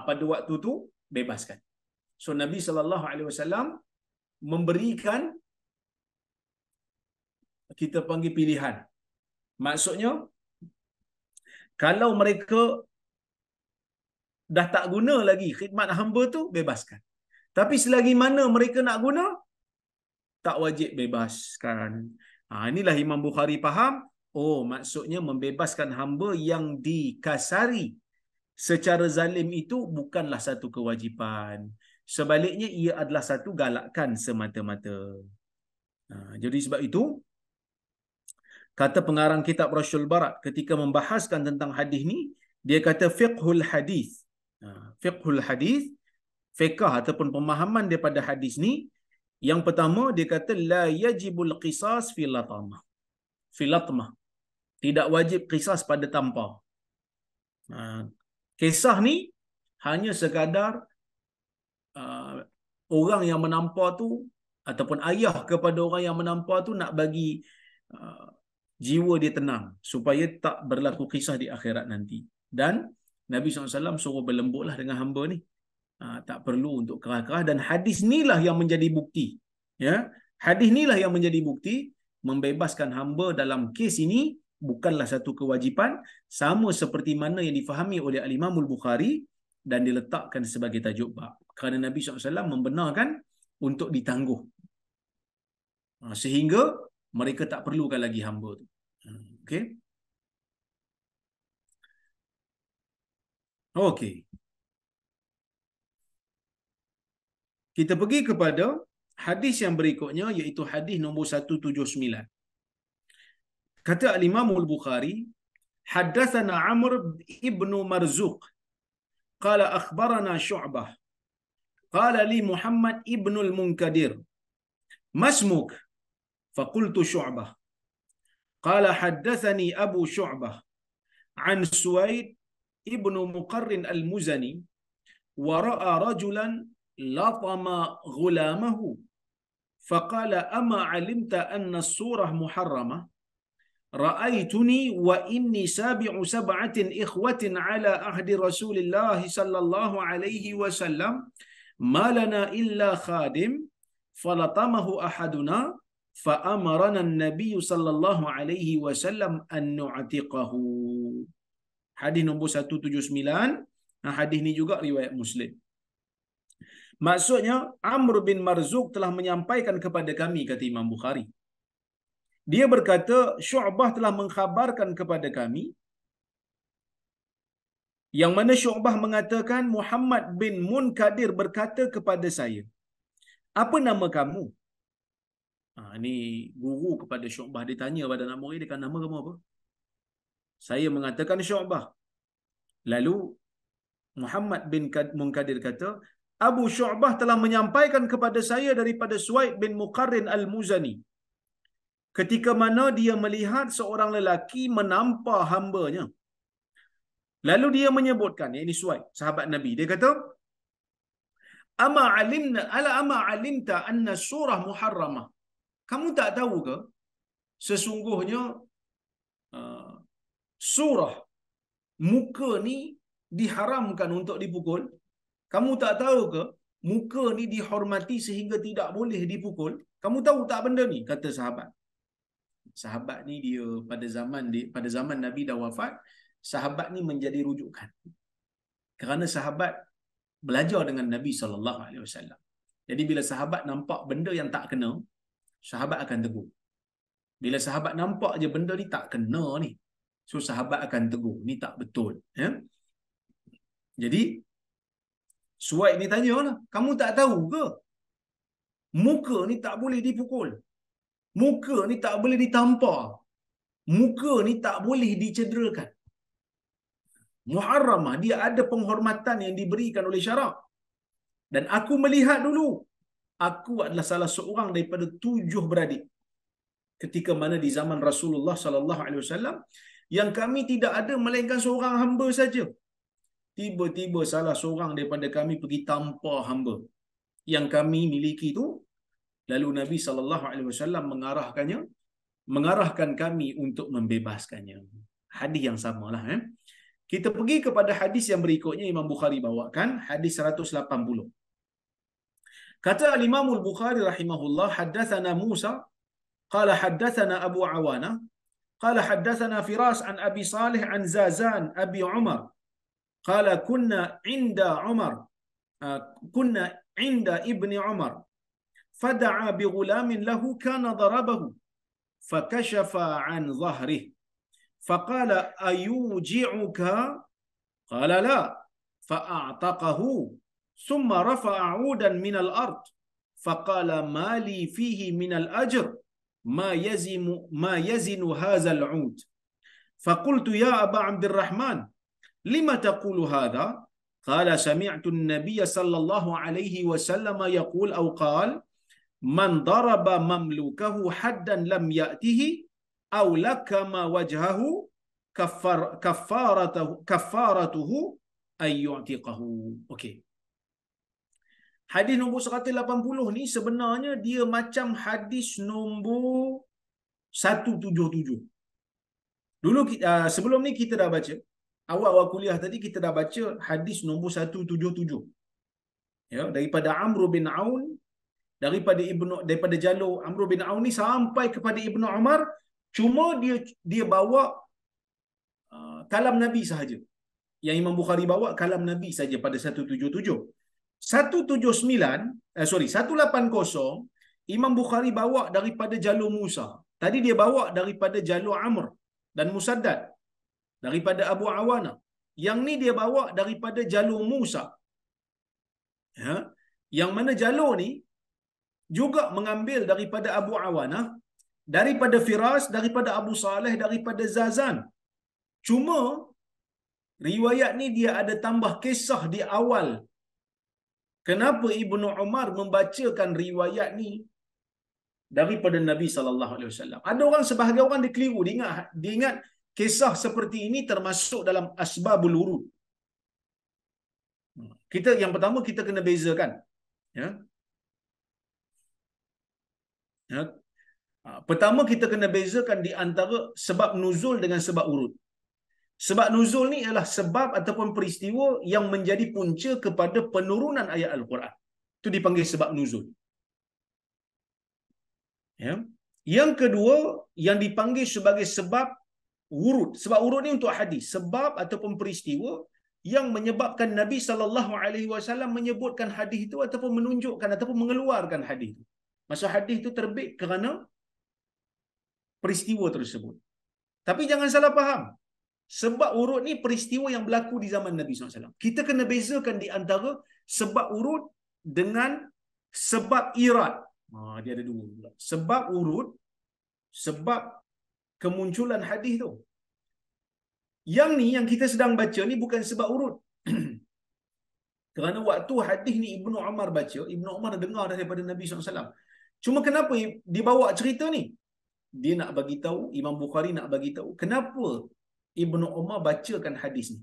pada waktu tu bebaskan. So Nabi SAW memberikan, kita panggil pilihan. Maksudnya, kalau mereka dah tak guna lagi khidmat hamba tu, bebaskan. Tapi selagi mana mereka nak guna, tak wajib bebaskan. Inilah Imam Bukhari faham. Oh, maksudnya membebaskan hamba yang dikasari secara zalim itu bukanlah satu kewajipan. Sebaliknya, ia adalah satu galakan semata-mata. Jadi sebab itu, kata pengarang kitab Rasyul Barat ketika membahaskan tentang hadis ni, dia kata fiqhul hadis. Fiqhul hadis, fiqh ataupun pemahaman daripada hadis ni, yang pertama dia kata la yajibul qisas fi latmah. Fi latmah. Tidak wajib qisas pada tampar. Kisah ni hanya sekadar orang yang menampar tu ataupun ayah kepada orang yang menampar tu nak bagi jiwa dia tenang supaya tak berlaku kisah di akhirat nanti. Dan Nabi SAW suruh berlembutlah dengan hamba ni. Tak perlu untuk kerah-kerah, dan hadis inilah yang menjadi bukti. Ya, hadis inilah yang menjadi bukti membebaskan hamba dalam kes ini bukanlah satu kewajipan, sama seperti mana yang difahami oleh Al-Imam Al-Bukhari dan diletakkan sebagai tajuk bab. Kerana Nabi SAW membenarkan untuk ditangguh. Sehingga mereka tak perlukan lagi hamba tu. Okey. Okey. Kita pergi kepada hadis yang berikutnya, iaitu hadis nombor 179. Kata Al-Imam Al-Bukhari, haddatsana Amr ibn Marzuq qala akhbarana Syu'bah qala li Muhammad ibn al-Munkadir masmuk faqultu Syu'bah qala haddatsani Abu Syu'bah an Suwaid ibn Muqarrin al-Muzani wa ra'a rajulan latama ghulamahu faqala ama 'alimta anna as-surah muharramah ra'aituni wa inni sabi'u sab'atin ikhwatin 'ala ahdi Rasulillah sallallahu alaihi wasallam ma lana illa khadim falatamahu ahaduna fa amarana an-nabiy sallallahu alaihi wasallam an nu'tiqahu. Hadis nombor 179. Hadis ni juga riwayat Muslim. Maksudnya, Amr bin Marzuq telah menyampaikan kepada kami, kata Imam Bukhari. Dia berkata, Syu'bah telah mengkhabarkan kepada kami, yang mana Syu'bah mengatakan, Muhammad bin Munkadir berkata kepada saya, apa nama kamu? Ini guru kepada Syu'bah. Dia tanya pada anak murid, dia kata, nama kamu apa? Saya mengatakan Syu'bah. Lalu, Muhammad bin Munkadir kata, Abu Syu'bah telah menyampaikan kepada saya daripada Suwaid bin Muqarrin al-Muzani, ketika mana dia melihat seorang lelaki menampar hambanya. Lalu dia menyebutkan, ini Suwaid, sahabat Nabi. Dia kata, ama alimta anna surah muharramah. Kamu tak tahu ke sesungguhnya surah muka ni diharamkan untuk dipukul? Kamu tak tahu ke muka ni dihormati sehingga tidak boleh dipukul? Kamu tahu tak benda ni? Kata sahabat. Sahabat ni dia pada zaman Nabi dah wafat, sahabat ni menjadi rujukan. Kerana sahabat belajar dengan Nabi SAW. Jadi bila sahabat nampak benda yang tak kena, sahabat akan tegur. Bila sahabat nampak je benda ni tak kena ni, so sahabat akan tegur, ni tak betul. Ya? Jadi Suwaid ni tanya lah, kamu tak tahu ke muka ni tak boleh dipukul, muka ni tak boleh ditampar, muka ni tak boleh dicederakan? muharramah, dia ada penghormatan yang diberikan oleh syarak. Dan aku melihat dulu, aku adalah salah seorang daripada 7 beradik ketika mana di zaman Rasulullah sallallahu alaihi wasallam yang kami tidak ada melainkan seorang hamba saja. Tiba-tiba salah seorang daripada kami pergi tampar hamba yang kami miliki itu, lalu Nabi sallallahu alaihi wasallam mengarahkan kami untuk membebaskannya. Hadis yang samalah. Kita pergi kepada hadis yang berikutnya, Imam Bukhari bawakan hadis 180. Kata Imam Al-Bukhari rahimahullah, haddatsana Musa qala haddatsana Abu Awana qala haddatsana Firas an Abi Salih an Zazan Abi Umar qala kunna inda ibni Umar fada'a bi ghulamin lahu kana darabahu fakashafa an dhahrihi faqala ayuji'uka qala la fa'a'taqahu thumma rafa'a 'udan min al-ard faqala ma li fihi min al-ajr ma yazinu hadha al-'ud faqultu ya Aba Abdurrahman lima taqulu hadha qala sami'tu an-nabiy sallallahu alaihi wasallam yaqul aw qala man daraba mamlukahu haddan lam ya'tihi aw lakama wajhahu kaffaratuhu ay yu'tiqahu. Okey. Hadis nombor 180 ni sebenarnya dia macam hadis nombor 177. Dulu sebelum ni kita dah baca, awal-awal kuliah tadi kita dah baca hadis nombor 177. Ya, daripada Amr bin Aun, daripada jalur Amr bin Aun ni sampai kepada Ibnu Umar, cuma dia bawa kalam Nabi sahaja. Yang Imam Bukhari bawa kalam Nabi saja pada 177. 180 Imam Bukhari bawa daripada jalur Musa. Tadi dia bawa daripada jalur Amr dan Musaddad daripada Abu Awana. Yang ni dia bawa daripada jalur Musa. Ya, yang mana jalur ni juga mengambil daripada Abu Awana, daripada Firas, daripada Abu Saleh, daripada Zazan. Cuma riwayat ni dia ada tambah kisah di awal. Kenapa Ibnu Umar membacakan riwayat ni daripada Nabi sallallahu alaihi wasallam? Ada orang, sebahagian orang dia keliru, dia ingat kisah seperti ini termasuk dalam asbabul wurud. Yang pertama kita kena bezakan, ya. Ya. Pertama kita kena bezakan di antara sebab nuzul dengan sebab urut. Sebab nuzul ni ialah sebab ataupun peristiwa yang menjadi punca kepada penurunan ayat Al-Quran. Itu dipanggil sebab nuzul. Ya. Yang kedua yang dipanggil sebagai sebab urut. Sebab urut ni untuk hadis, sebab ataupun peristiwa yang menyebabkan Nabi SAW menyebutkan hadis itu ataupun menunjukkan ataupun mengeluarkan hadis itu. Maksud hadis itu terbit kerana peristiwa tersebut. Tapi jangan salah faham. Sebab urut ni peristiwa yang berlaku di zaman Nabi SAW. Kita kena bezakan di antara sebab urut dengan sebab irad. Dia ada dua pula. Sebab urut, sebab kemunculan hadis tu. Yang ni yang kita sedang baca ni bukan sebab urut. Kerana waktu hadis ni Ibnu Umar baca, Ibnu Umar dengar daripada Nabi SAW. Cuma kenapa dibawa cerita ni? Dia nak bagi tahu, Imam Bukhari nak bagi tahu kenapa Ibnu Umar bacakan hadis ni.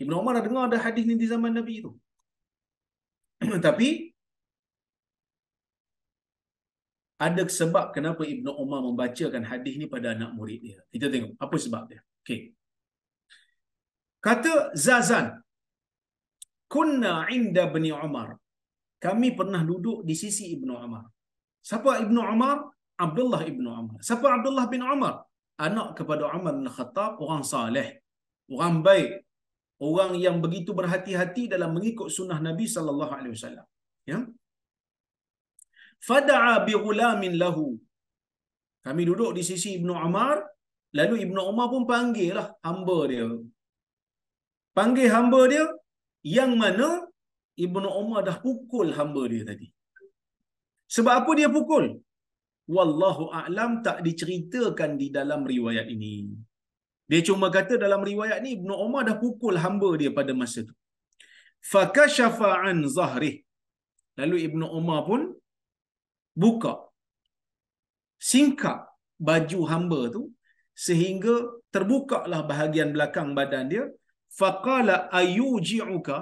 Ibnu Umar dah dengar ada hadis ni di zaman Nabi itu. Tapi ada sebab kenapa Ibnu Umar membacakan hadis ni pada anak murid dia. Kita tengok apa sebab dia. Okey. Kata Zazan, kunna inda Ibni Umar. Kami pernah duduk di sisi Ibnu Umar. Siapa Ibnu Umar? Abdullah Ibnu Umar. Siapa Abdullah bin Umar? Anak kepada Umar bin Khattab, orang saleh, orang baik, orang yang begitu berhati-hati dalam mengikut sunnah Nabi sallallahu alaihi wasallam. Ya. Fada'a bi ghulamin lahu. Kami duduk di sisi Ibnu Umar, lalu Ibnu Umar pun panggillah hamba dia. Panggil hamba dia yang mana Ibnu Umar dah pukul hamba dia tadi. Sebab apa dia pukul? Wallahu a'lam, tak diceritakan di dalam riwayat ini. Dia cuma kata dalam riwayat ni Ibnu Umar dah pukul hamba dia pada masa tu. Fakashafa an zahrih. Lalu Ibnu Umar pun buka, singkap baju hamba tu sehingga terbukalah bahagian belakang badan dia. Faqala ayuji'uka.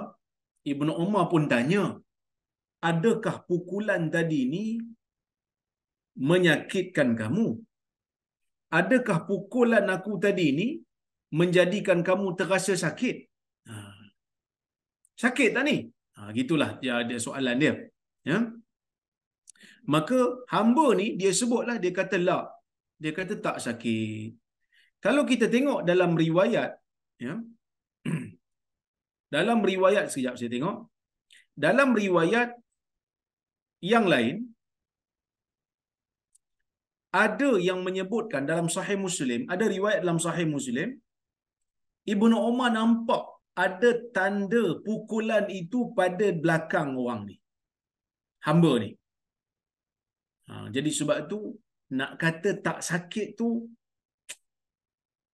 Ibnu Umar pun tanya, adakah pukulan tadi ni menyakitkan kamu? Adakah pukulan aku tadi ni menjadikan kamu terasa sakit? Ha, sakit tak ni? Gitulah dia soalan dia. Ya. Maka hamba ni dia sebutlah, dia kata la. Dia kata tak sakit. Kalau kita tengok dalam riwayat, ya. Dalam riwayat, sekejap saya tengok. Dalam riwayat yang lain, ada yang menyebutkan dalam Sahih Muslim, ada riwayat dalam Sahih Muslim, Ibnu Umar nampak ada tanda pukulan itu pada belakang orang ni, hamba ni. Jadi sebab tu nak kata tak sakit tu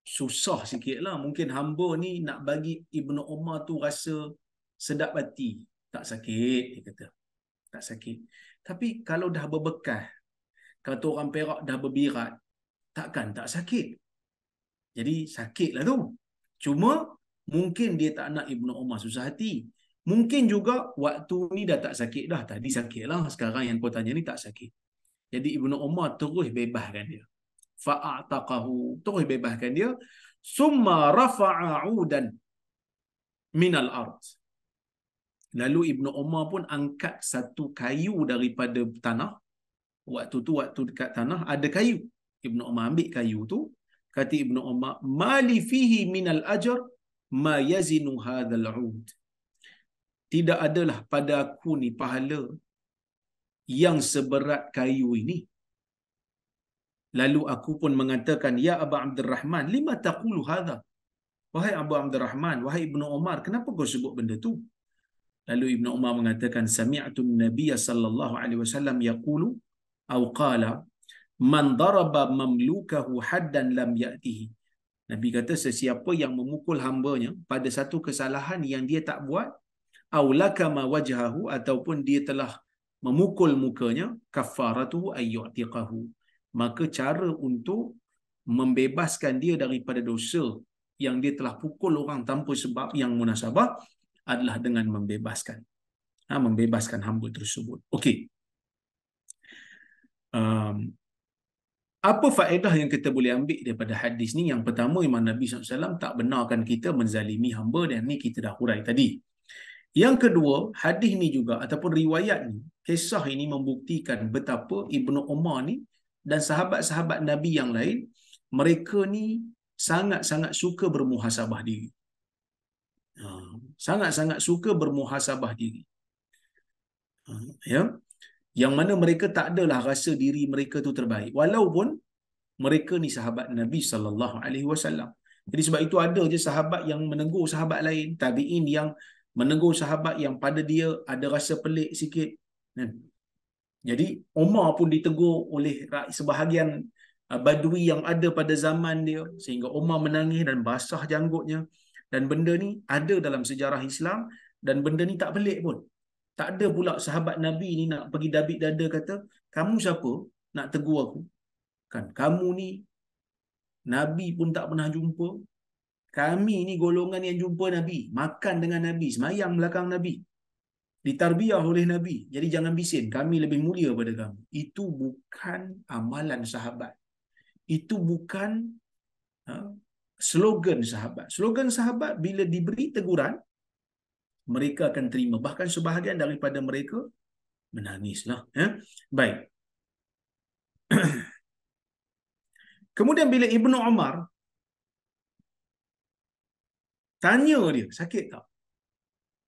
susah sikit lah. Mungkin hamba ni nak bagi Ibnu Umar tu rasa sedap hati. Tak sakit, dia kata. Tak sakit. Tapi kalau dah berbekas, kata orang Perak dah berbirat, takkan tak sakit. Jadi sakitlah tu. Cuma mungkin dia tak nak Ibnu Umar susah hati. Mungkin juga waktu ni dah tak sakit dah. Tadi sakit lah. Sekarang yang kau tanya ni tak sakit. Jadi Ibnu Umar terus bebaskan dia. Fa'ataqahu. Terus bebaskan dia. Summa rafa'a 'udan minal ard. Lalu Ibnu Umar pun angkat satu kayu daripada tanah. Waktu tu, waktu dekat tanah ada kayu. Ibnu Umar ambil kayu tu. Kata Ibnu Umar, mali fihi minal ajr ma yazinu hadzal 'ud. Tidak adalah pada aku ni pahala yang seberat kayu ini. Lalu aku pun mengatakan, ya Aba Abdurrahman, lima taqulu hadha? Wahai Abu Abdurrahman, wahai Ibnu Umar, kenapa kau sebut benda tu? Lalu Ibnu Umar mengatakan, sami'tu Nabiy sallallahu alaihi wasallam yaqulu aw qala man daraba mamlukahu haddan lam ya'tihi. Nabi kata, sesiapa yang memukul hambanya pada satu kesalahan yang dia tak buat, aw lakama wajhahu, ataupun dia telah memukul mukanya, kafaratuhu ayyu'tiqahu. Maka cara untuk membebaskan dia daripada dosa yang dia telah pukul orang tanpa sebab yang munasabah adalah dengan membebaskan. Membebaskan hamba tersebut. Okey. Apa faedah yang kita boleh ambil daripada hadis ni? Yang pertama, Imam Nabi SAW tak benarkan kita menzalimi hamba, dan ni kita dah hurai tadi. Yang kedua, hadis ni juga ataupun riwayat ni, kisah ini membuktikan betapa Ibnu Umar ni dan sahabat-sahabat Nabi yang lain, mereka ni sangat-sangat suka bermuhasabah diri. Sangat-sangat suka bermuhasabah diri. Ya. Yang mana mereka tak adalah rasa diri mereka tu terbaik, walaupun mereka ni sahabat Nabi sallallahu alaihi wasallam. Jadi sebab itu ada je sahabat yang menegur sahabat lain, tabi'in yang menegur sahabat yang pada dia ada rasa pelik sikit. Jadi Umar pun ditegur oleh sebahagian badui yang ada pada zaman dia, sehingga Umar menangis dan basah janggutnya. Dan benda ni ada dalam sejarah Islam, dan benda ni tak pelik pun. Tak ada pula sahabat Nabi ni nak pergi dabit dada kata, kamu siapa nak tegur aku? Kan kamu ni Nabi pun tak pernah jumpa. Kami ni golongan yang jumpa Nabi, makan dengan Nabi, semayang belakang Nabi, ditarbiah oleh Nabi. Jadi jangan bising, kami lebih mulia pada kamu. Itu bukan amalan sahabat. Itu bukan slogan sahabat. Slogan sahabat bila diberi teguran, mereka akan terima. Bahkan sebahagian daripada mereka menangislah. Baik. Kemudian bila Ibnu Umar tanya dia, sakit tak?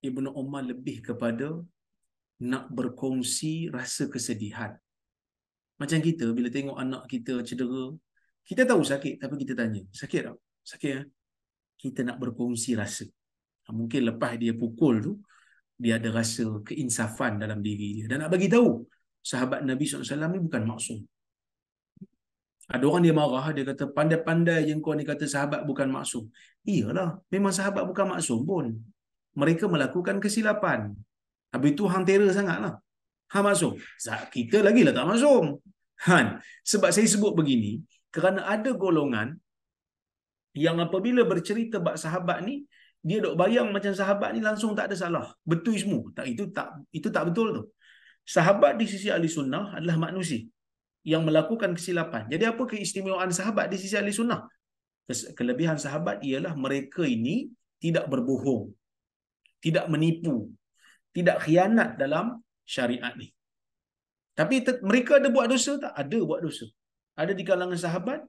Ibnu Umar lebih kepada nak berkongsi rasa kesedihan. Macam kita bila tengok anak kita cedera, kita tahu sakit tapi kita tanya, sakit tak? Sakit ya? Kita nak berkongsi rasa. Mungkin lepas dia pukul tu, dia ada rasa keinsafan dalam diri dia. Dan nak bagi tahu, sahabat Nabi SAW ni bukan maksum. Ada orang dia marah, dia kata pandai-pandai je kau ni kata sahabat bukan maksum. Iyalah, memang sahabat bukan maksum pun. Mereka melakukan kesilapan. Habis tu hang terror sangatlah. Hang maksum. Kita lagi lah tak maksum. Han, sebab saya sebut begini, kerana ada golongan yang apabila bercerita bab sahabat ni, dia dok bayang macam sahabat ni langsung tak ada salah. Betul semua. Tak, itu tak betul tu. Sahabat di sisi ahli sunnah adalah manusia yang melakukan kesilapan. Jadi apa keistimewaan sahabat di sisi ahli sunnah? Kelebihan sahabat ialah mereka ini tidak berbohong, tidak menipu, tidak khianat dalam syariat ni. Tapi mereka ada buat dosa tak? Ada buat dosa. Ada di kalangan sahabat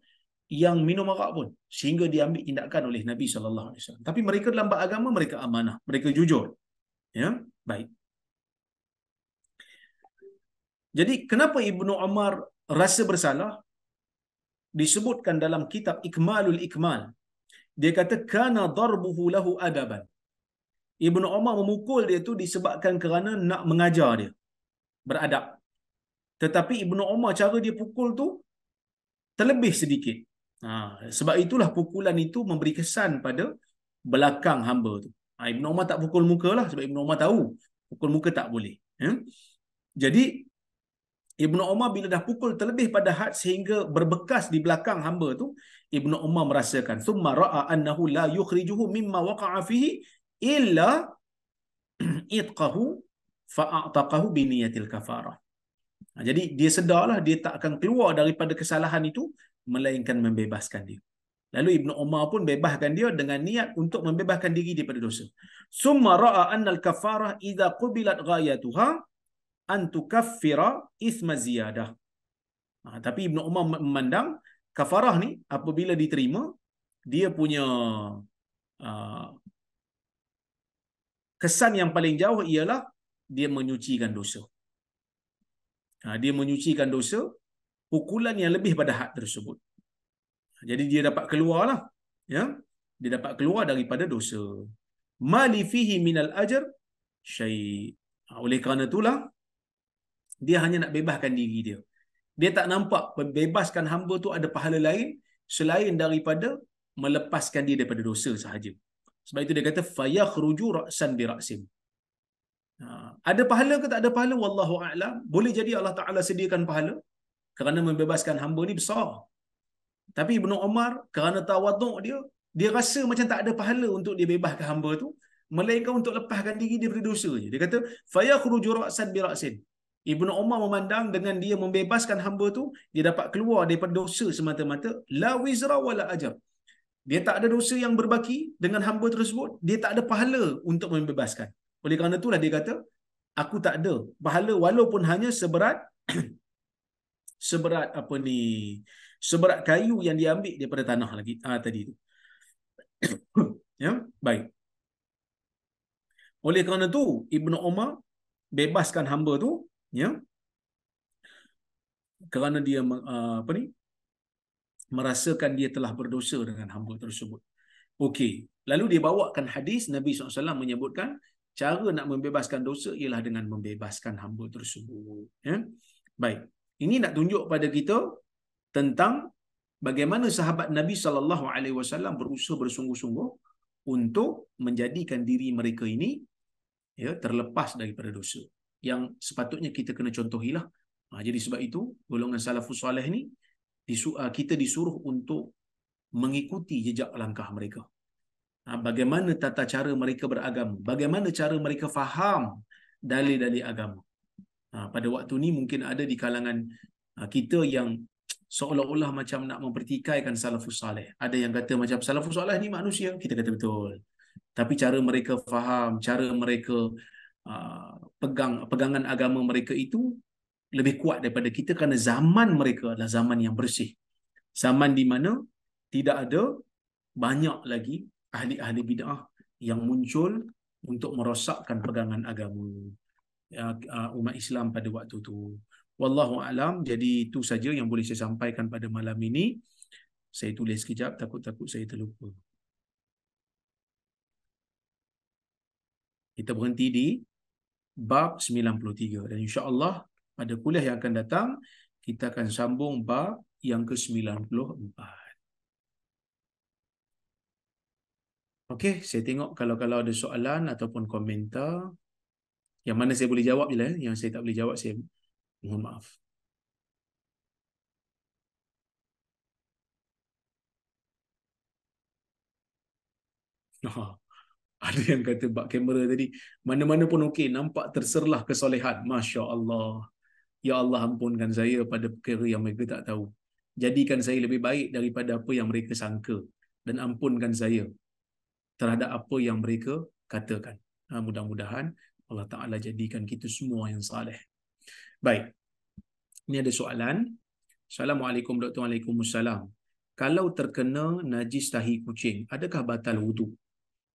yang minum arak pun sehingga diambil tindakan oleh Nabi sallallahu alaihi wasallam. Tapi mereka dalam beragama mereka amanah, mereka jujur. Ya, baik. Jadi kenapa Ibnu Umar rasa bersalah? Disebutkan dalam kitab Ikmalul Ikmal. Dia kata kana darbuhu lahu adaban. Ibnu Umar memukul dia tu disebabkan kerana nak mengajar dia beradab. Tetapi Ibnu Umar cara dia pukul tu terlebih sedikit. Sebab itulah pukulan itu memberi kesan pada belakang hamba tu. Ibnu Umar tak pukul muka lah sebab Ibnu Umar tahu pukul muka tak boleh. Ya? Jadi Ibnu Umar bila dah pukul terlebih pada had sehingga berbekas di belakang hamba tu, Ibnu Umar merasakan thumma ra'a annahu la yukhrijuhu mimma waqa'a fihi illa itqahu fa'ataqahu bi niyatil kafarah. Jadi dia sedarlah dia tak akan keluar daripada kesalahan itu melainkan membebaskan dia. Lalu Ibnu Umar pun bebaskan dia dengan niat untuk membebaskan diri daripada dosa. Summa ra'a anna al-kafarah idza qubilat ghayatuha an tukaffira ithma ziyadah. Tapi Ibnu Umar memandang kafarah ni apabila diterima, dia punya kesan yang paling jauh ialah dia menyucikan dosa. Dia menyucikan dosa, pukulan yang lebih pada had tersebut. Jadi dia dapat keluarlah, ya, dia dapat keluar daripada dosa. Mali fihi minal ajr syai'. Oleh kerana itulah dia hanya nak bebaskan diri dia. Dia tak nampak bebaskan hamba tu ada pahala lain selain daripada melepaskan dia daripada dosa sahaja. Sebab itu dia kata fayakhruju ra'san bi ra'sin. Ada pahala ke tak ada pahala wallahu a'lam. Boleh jadi Allah Taala sediakan pahala kerana membebaskan hamba ni besar. Tapi Ibnu Umar kerana tawaduk dia rasa macam tak ada pahala untuk dia bebaskan hamba tu, melainkan untuk lepaskan diri daripada dosa je. Dia kata fayakhruju ra'san bi ra'sin. Ibnu Umar memandang dengan dia membebaskan hamba tu, dia dapat keluar daripada dosa semata-mata, la wizra wala ajr. Dia tak ada dosa yang berbaki dengan hamba tersebut, dia tak ada pahala untuk membebaskan. Oleh kerana itulah dia kata, aku tak ada pahala walaupun hanya seberat seberat kayu yang diambil daripada tanah lagi tadi tu. Ya, baik. Oleh kerana tu Ibnu Umar bebaskan hamba tu, ya, kerana dia merasakan dia telah berdosa dengan hamba tersebut. Okey, lalu dia bawakan hadis Nabi SAW menyebutkan cara nak membebaskan dosa ialah dengan membebaskan hamba tersebut. Ya? Baik, ini nak tunjuk pada kita tentang bagaimana sahabat Nabi SAW berusaha bersungguh-sungguh untuk menjadikan diri mereka ini, ya, terlepas daripada dosa yang sepatutnya kita kena contohilah. Jadi sebab itu golongan salafus soleh ni kita disuruh untuk mengikuti jejak langkah mereka. Bagaimana tata cara mereka beragama, bagaimana cara mereka faham dalil-dalil agama. Pada waktu ni mungkin ada di kalangan kita yang seolah-olah macam nak mempertikaikan salafus salih. Ada yang kata macam salafus salih ni manusia, kita kata betul. Tapi cara mereka faham, cara mereka pegangan agama mereka itu lebih kuat daripada kita kerana zaman mereka adalah zaman yang bersih. Zaman di mana tidak ada banyak lagi ahli-ahli bid'ah yang muncul untuk merosakkan pegangan agama umat Islam pada waktu itu. Wallahu a'lam. Jadi itu saja yang boleh saya sampaikan pada malam ini. Saya tulis sekejap, takut-takut saya terlupa. Kita berhenti di bab 93 dan insya-Allah pada kuliah yang akan datang kita akan sambung bab yang ke-94. Okey, saya tengok kalau ada soalan ataupun komentar. Yang mana saya boleh jawab je lah. Yang saya tak boleh jawab, saya mohon maaf. Ada yang kata bak kamera tadi, mana-mana pun okey, nampak terserlah kesolehan. Masya Allah. Ya Allah, ampunkan saya pada perkara yang mereka tak tahu. Jadikan saya lebih baik daripada apa yang mereka sangka. Dan ampunkan saya terhadap apa yang mereka katakan. Mudah-mudahan Allah Ta'ala jadikan kita semua yang saleh. Baik, ini ada soalan. Assalamualaikum Dr. Waalaikumsalam. Kalau terkena najis tahi kucing, adakah batal wudu?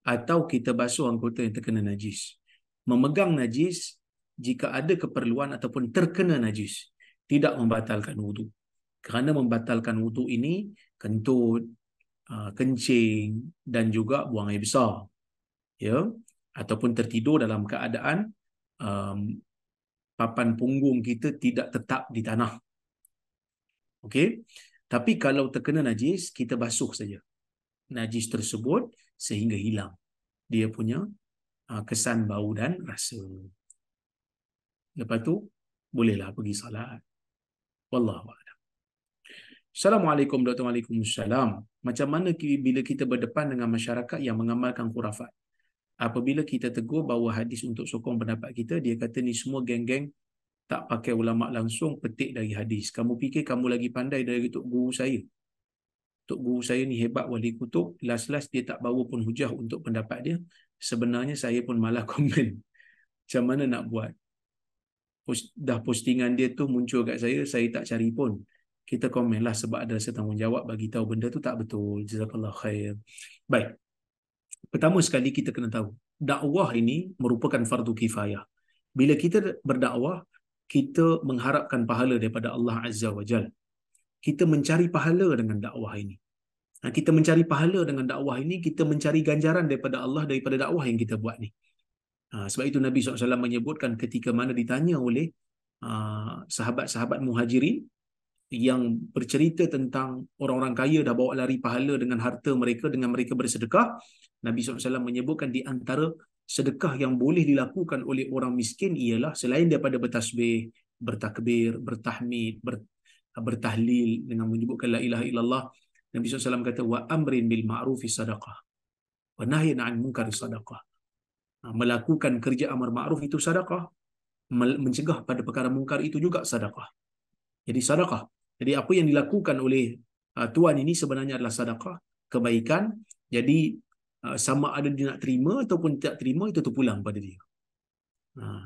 Atau kita basuh anggota yang terkena najis? Memegang najis jika ada keperluan ataupun terkena najis tidak membatalkan wudu. Kerana membatalkan wudu ini kentut, kencing dan juga buang air besar, ya, ataupun tertidur dalam keadaan um, papan punggung kita tidak tetap di tanah. Okey. Tapi kalau terkena najis, kita basuh saja najis tersebut sehingga hilang dia punya kesan bau dan rasa. Lepas tu bolehlah pergi salat. Wallahu a'lam. Assalamualaikum Dr. Waalaikumsalam. Macam mana bila kita berdepan dengan masyarakat yang mengamalkan khurafat? Apabila kita tegur bawa hadis untuk sokong pendapat kita, dia kata ni semua geng-geng tak pakai ulama langsung, petik dari hadis. Kamu fikir kamu lagi pandai dari tok guru saya? Tok guru saya ni hebat wali kutub, last-last dia tak bawa pun hujah untuk pendapat dia. Sebenarnya saya pun malah komen. Macam mana nak buat? Dah postingan dia tu muncul kat saya tak cari pun. Kita komen lah sebab ada rasa tanggungjawab bagi tahu benda tu tak betul. Jazakallah khair. Baik. Pertama sekali kita kena tahu, dakwah ini merupakan fardu kifayah. Bila kita berdakwah, kita mengharapkan pahala daripada Allah Azza wa Jal. Kita mencari pahala dengan dakwah ini. Kita mencari pahala dengan dakwah ini, kita mencari ganjaran daripada Allah daripada dakwah yang kita buat ni. Sebab itu Nabi SAW menyebutkan ketika mana ditanya oleh sahabat-sahabat muhajirin yang bercerita tentang orang-orang kaya dah bawa lari pahala dengan harta mereka, dengan mereka bersedekah. Nabi SAW menyebutkan di antara sedekah yang boleh dilakukan oleh orang miskin ialah selain daripada bertasbih, bertakbir, bertahmid, bertahlil dengan menyebutkan la ilaha illallah, Nabi SAW kata wa amrin bil ma'rufi sadaqah wa nahyin 'anil munkari sadaqah. Melakukan kerja amar ma'ruf itu sedekah, mencegah pada perkara mungkar itu juga sedekah. Jadi sedekah. Jadi apa yang dilakukan oleh tuan ini sebenarnya adalah sedekah, kebaikan. Jadi sama ada dia nak terima ataupun tak terima, itu terpulang pada dia.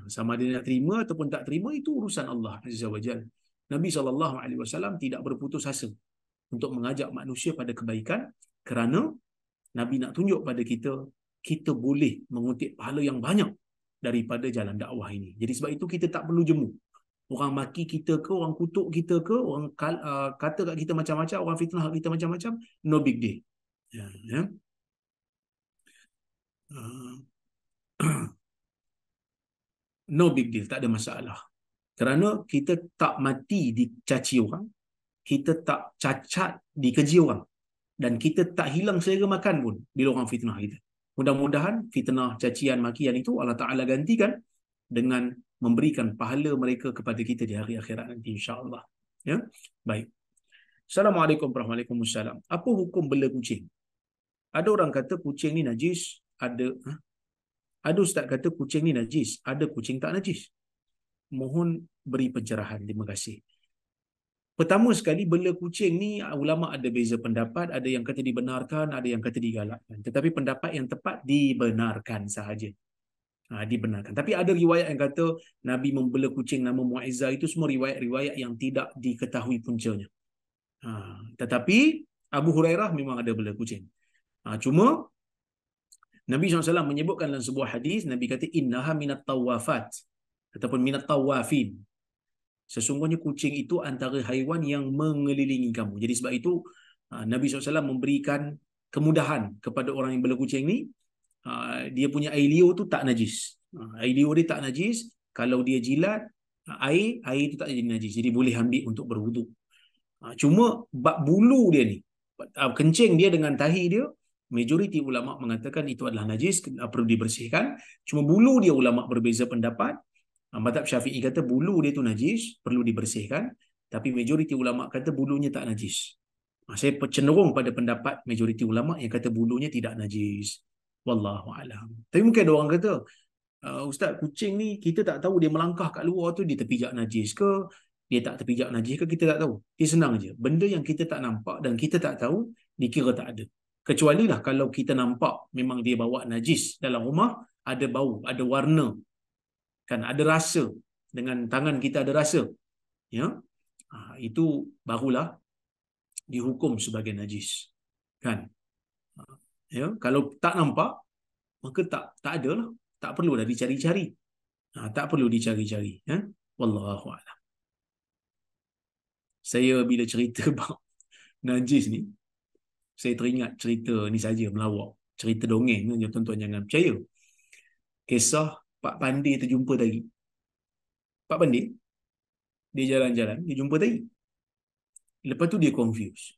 Sama ada dia nak terima ataupun tak terima, itu urusan Allah Azza wa Jalla. Nabi SAW tidak berputus asa untuk mengajak manusia pada kebaikan, kerana Nabi nak tunjuk pada kita, kita boleh mengutip pahala yang banyak daripada jalan dakwah ini. Jadi sebab itu kita tak perlu jemu. Orang maki kita ke, orang kutuk kita ke, orang kata kat kita macam-macam, orang fitnah kat kita macam-macam, no big deal. Ya. No big deal, tak ada masalah. Kerana kita tak mati dicaci orang, kita tak cacat dikeji orang, dan kita tak hilang selera makan pun bila orang fitnah kita. Mudah-mudahan fitnah, cacian, makian itu Allah Ta'ala gantikan dengan memberikan pahala mereka kepada kita di hari akhirat nanti, insya-Allah. Ya. Baik. Assalamualaikum warahmatullahi wabarakatuh. Apa hukum bela kucing? Ada orang kata kucing ni najis, ada ustaz kata kucing ni najis, ada kucing tak najis. Mohon beri pencerahan. Terima kasih. Pertama sekali, bela kucing ni ulama ada beza pendapat, ada yang kata dibenarkan, ada yang kata digalakkan. Tetapi pendapat yang tepat dibenarkan sahaja. Dibenarkan. Tapi ada riwayat yang kata Nabi membela kucing nama Mu'izzah, itu semua riwayat-riwayat yang tidak diketahui puncanya. Tetapi Abu Hurairah memang ada bela kucing. Cuma Nabi SAW menyebutkan dalam sebuah hadis, Nabi kata innaha minat tawafat ataupun minat tawafin. Sesungguhnya kucing itu antara haiwan yang mengelilingi kamu. Jadi sebab itu Nabi SAW memberikan kemudahan kepada orang yang bela kucing ni. Dia punya air liur tu tak najis. Air liur dia tak najis. Kalau dia jilat air itu tak jadi najis. Jadi boleh ambil untuk berwuduk. Cuma bab bulu dia ni, kencing dia dengan tahi dia, majoriti ulama mengatakan itu adalah najis, perlu dibersihkan. Cuma bulu dia ulama berbeza pendapat. Mazhab Syafi'i kata bulu dia tu najis, perlu dibersihkan. Tapi majoriti ulama kata bulunya tak najis. Saya cenderung pada pendapat majoriti ulama yang kata bulunya tidak najis. Wallahu alam. Tapi mungkin ada orang kata, Ustaz, kucing ni kita tak tahu dia melangkah kat luar tu dia terpijak najis ke, dia tak terpijak najis ke, kita tak tahu. Dia senang je. Benda yang kita tak nampak dan kita tak tahu, dikira tak ada. Kecuali lah kalau kita nampak memang dia bawa najis dalam rumah, ada bau, ada warna, kan, ada rasa, dengan tangan kita ada rasa, ya, itu barulah dihukum sebagai najis, kan. Ya, kalau tak nampak, maka tak ada lah, tak perlu dah dicari-cari, tak perlu dicari-cari, ya. Wallahu a'lam. Saya bila cerita bab najis ni, saya teringat cerita ni saja, melawak, cerita dongeng ni, tuan-tuan jangan percaya. Kisah Pak Pandey terjumpa tadi. Pak Pandey, dia jalan-jalan, dia jumpa tahi. Lepas tu dia confuse.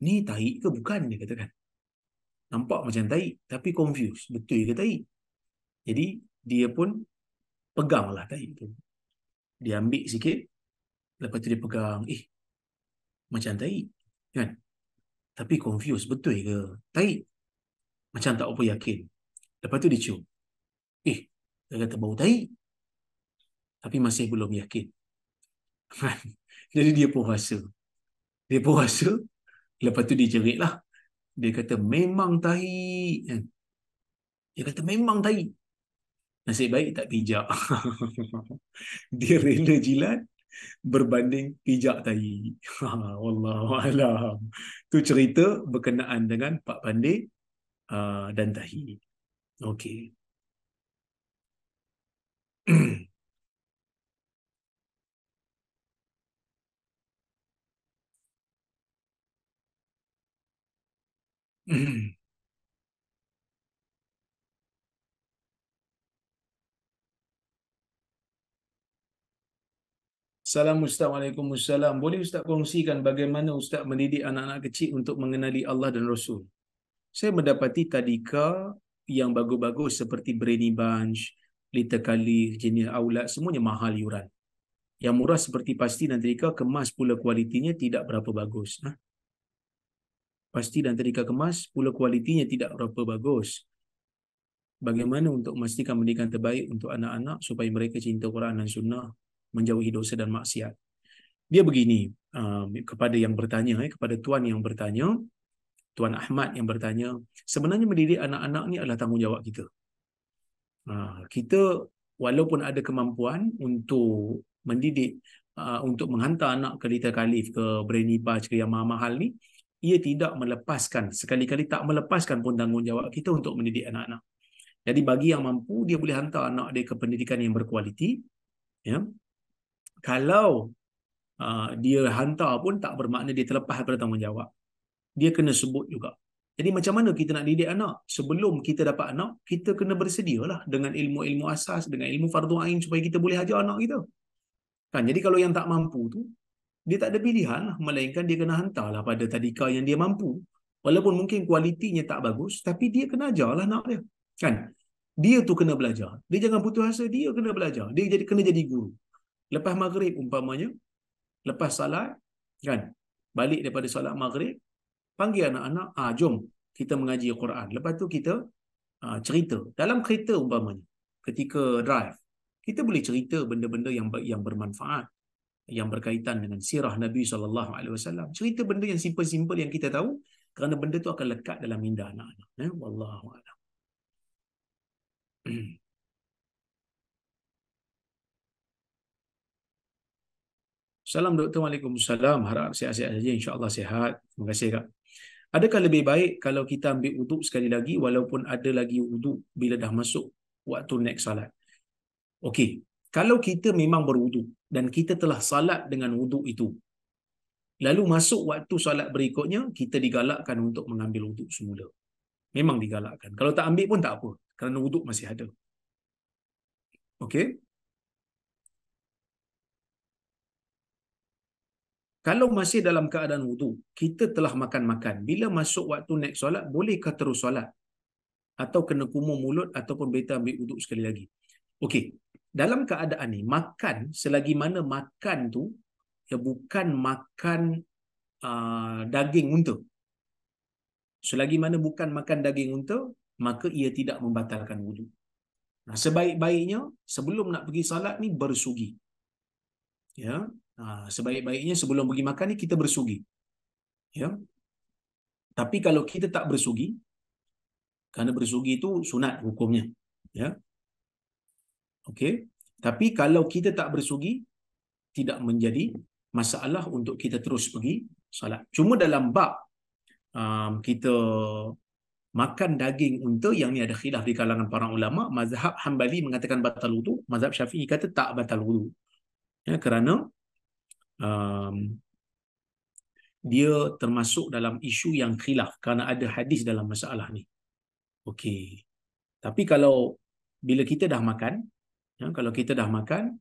Ni tahi ke bukan, dia katakan. Nampak macam tahi, tapi confuse. Betul ke tahi? Jadi, dia pun peganglah tahi tu. Dia ambil sikit, lepas tu dia pegang. Macam tahi, kan? Tapi confuse, betul ke tahi? Macam tak apa yakin. Lepas tu dia cium. Dia kata bau tahi. Tapi masih belum yakin. Jadi dia pun rasa. Dia pun rasa. Lepas tu dia jerit lah. Dia kata memang tahi. Dia kata memang tahi. Nasib baik tak pijak. Dia rela jilat berbanding pijak tahi. Wallahualam. Tu cerita berkenaan dengan Pak Pandey dan tahi. Okey. Assalamualaikum Ustaz. Boleh Ustaz kongsikan bagaimana Ustaz mendidik anak-anak kecil untuk mengenali Allah dan Rasul? Saya mendapati tadika yang bagus-bagus seperti Brainy Bunch, Little Khalif, jenis Aulad, semuanya mahal yuran. Yang murah seperti Pasti dan Tadika kemas pula kualitinya tidak berapa bagus. Pasti dan Tadika kemas pula kualitinya tidak berapa bagus. Bagaimana untuk memastikan pendidikan terbaik untuk anak-anak supaya mereka cinta Quran dan Sunnah, menjauhi dosa dan maksiat? Dia begini, kepada yang bertanya, kepada tuan yang bertanya, Tuan Ahmad yang bertanya, sebenarnya mendidik anak-anak ni adalah tanggungjawab kita. Kita walaupun ada kemampuan untuk mendidik, untuk menghantar anak ke Little Khalif, ke Brainy Bunch, ke yang mahal-mahal ni, ia tidak melepaskan, sekali-kali tak melepaskan pun tanggungjawab kita untuk mendidik anak-anak. Jadi bagi yang mampu, dia boleh hantar anak dia ke pendidikan yang berkualiti. Ya. Kalau dia hantar pun tak bermakna dia terlepas daripada tanggungjawab. Dia kena sebut juga. Jadi macam mana kita nak didik anak? Sebelum kita dapat anak, kita kena bersedialah dengan ilmu-ilmu asas, dengan ilmu fardu ain supaya kita boleh ajar anak kita. Kan? Jadi kalau yang tak mampu tu, dia tak ada pilihan lah, melainkan dia kena hantarlah pada tadika yang dia mampu. Walaupun mungkin kualitinya tak bagus, tapi dia kena ajarlah anak dia. Kan? Dia tu kena belajar. Dia jangan putus asa, dia kena belajar. Dia kena jadi guru. Lepas maghrib umpamanya, lepas salat, kan? Balik daripada salat maghrib, panggil anak-anak, jom kita mengaji Quran. Lepas tu kita cerita. Dalam kereta umpamanya, ketika drive, kita boleh cerita benda-benda yang bermanfaat, yang berkaitan dengan sirah Nabi SAW. Cerita benda yang simple-simple yang kita tahu, kerana benda tu akan lekat dalam minda anak-anak. Wallahu a'lam. Salam doktor. Waalaikumsalam. Harap sihat-sihat saja. InsyaAllah sihat. Terima kasih Kak. Adakah lebih baik kalau kita ambil wuduk sekali lagi walaupun ada lagi wuduk bila dah masuk waktu next salat? Okey. Kalau kita memang berwuduk dan kita telah salat dengan wuduk itu, lalu masuk waktu salat berikutnya, kita digalakkan untuk mengambil wuduk semula. Memang digalakkan. Kalau tak ambil pun tak apa, kerana wuduk masih ada. Okey. Kalau masih dalam keadaan wudu, kita telah makan-makan. Bila masuk waktu naik solat, bolehkah terus solat? Atau kena kumur mulut ataupun beta ambil wudu sekali lagi? Okey. Dalam keadaan ni, makan selagi mana makan tu ya bukan makan daging unta. Selagi mana bukan makan daging unta, maka ia tidak membatalkan wudu. Nah, sebaik-baiknya sebelum nak pergi salat ni bersugi. Ya. Sebaik-baiknya sebelum pergi makan ni kita bersugi. Ya. Tapi kalau kita tak bersugi, kerana bersugi itu sunat hukumnya. Ya. Okey. Tapi kalau kita tak bersugi, tidak menjadi masalah untuk kita terus pergi salat. Cuma dalam bab kita makan daging unta, yang ni ada khilaf di kalangan para ulama. Mazhab Hanbali mengatakan batal wudu, mazhab Syafi'i kata tak batal wudu. Ya, kerana dia termasuk dalam isu yang khilaf kerana ada hadis dalam masalah ni. Okey. Tapi kalau bila kita dah makan, ya, kalau kita dah makan,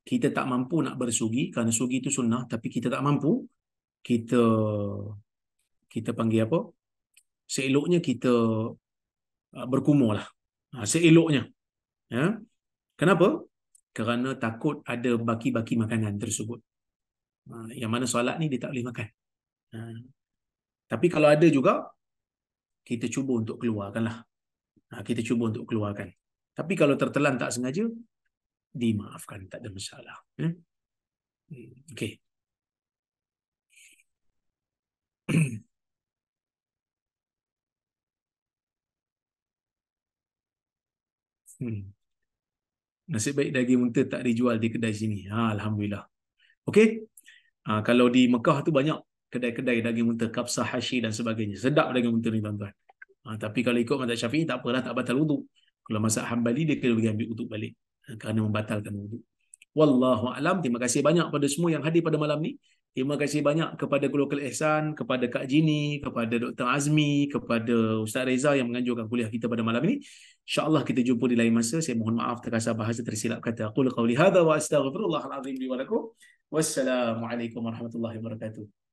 kita tak mampu nak bersugi kerana sugi itu sunnah, tapi kita tak mampu, kita panggil apa? Seeloknya kita berkumur lah. Seeloknya. Ya. Kenapa? Kerana takut ada baki-baki makanan tersebut. Yang mana solat ni dia tak boleh makan. Tapi kalau ada juga, kita cuba untuk keluarkan lah. Kita cuba untuk keluarkan. Tapi kalau tertelan tak sengaja, dimaafkan, tak ada masalah. Okey. Nasib baik daging unta tak dijual di kedai sini. Alhamdulillah. Okey. Kalau di Mekah tu banyak kedai-kedai daging unta, kapsah, hashi dan sebagainya. Sedap daging unta ni tuan-tuan. Tapi kalau ikut mazhab Syafi'i tak apalah, tak batal wudu. Kalau mazhab Hanbali dia kena pergi ambil wudu balik kerana membatalkan wudu. Wallahu alam. Terima kasih banyak pada semua yang hadir pada malam ni. Terima kasih banyak kepada Keluarga Ihsan, kepada Kak Jini, kepada Dr. Azmi, kepada Ustaz Reza yang menganjurkan kuliah kita pada malam ini. InsyaAllah kita jumpa di lain masa. Saya mohon maaf terkasar bahasa tersilap kata. Aqulu qawli hadha wa astaghfirullahal azim li wa lakum. Wassalamualaikum warahmatullahi wabarakatuh.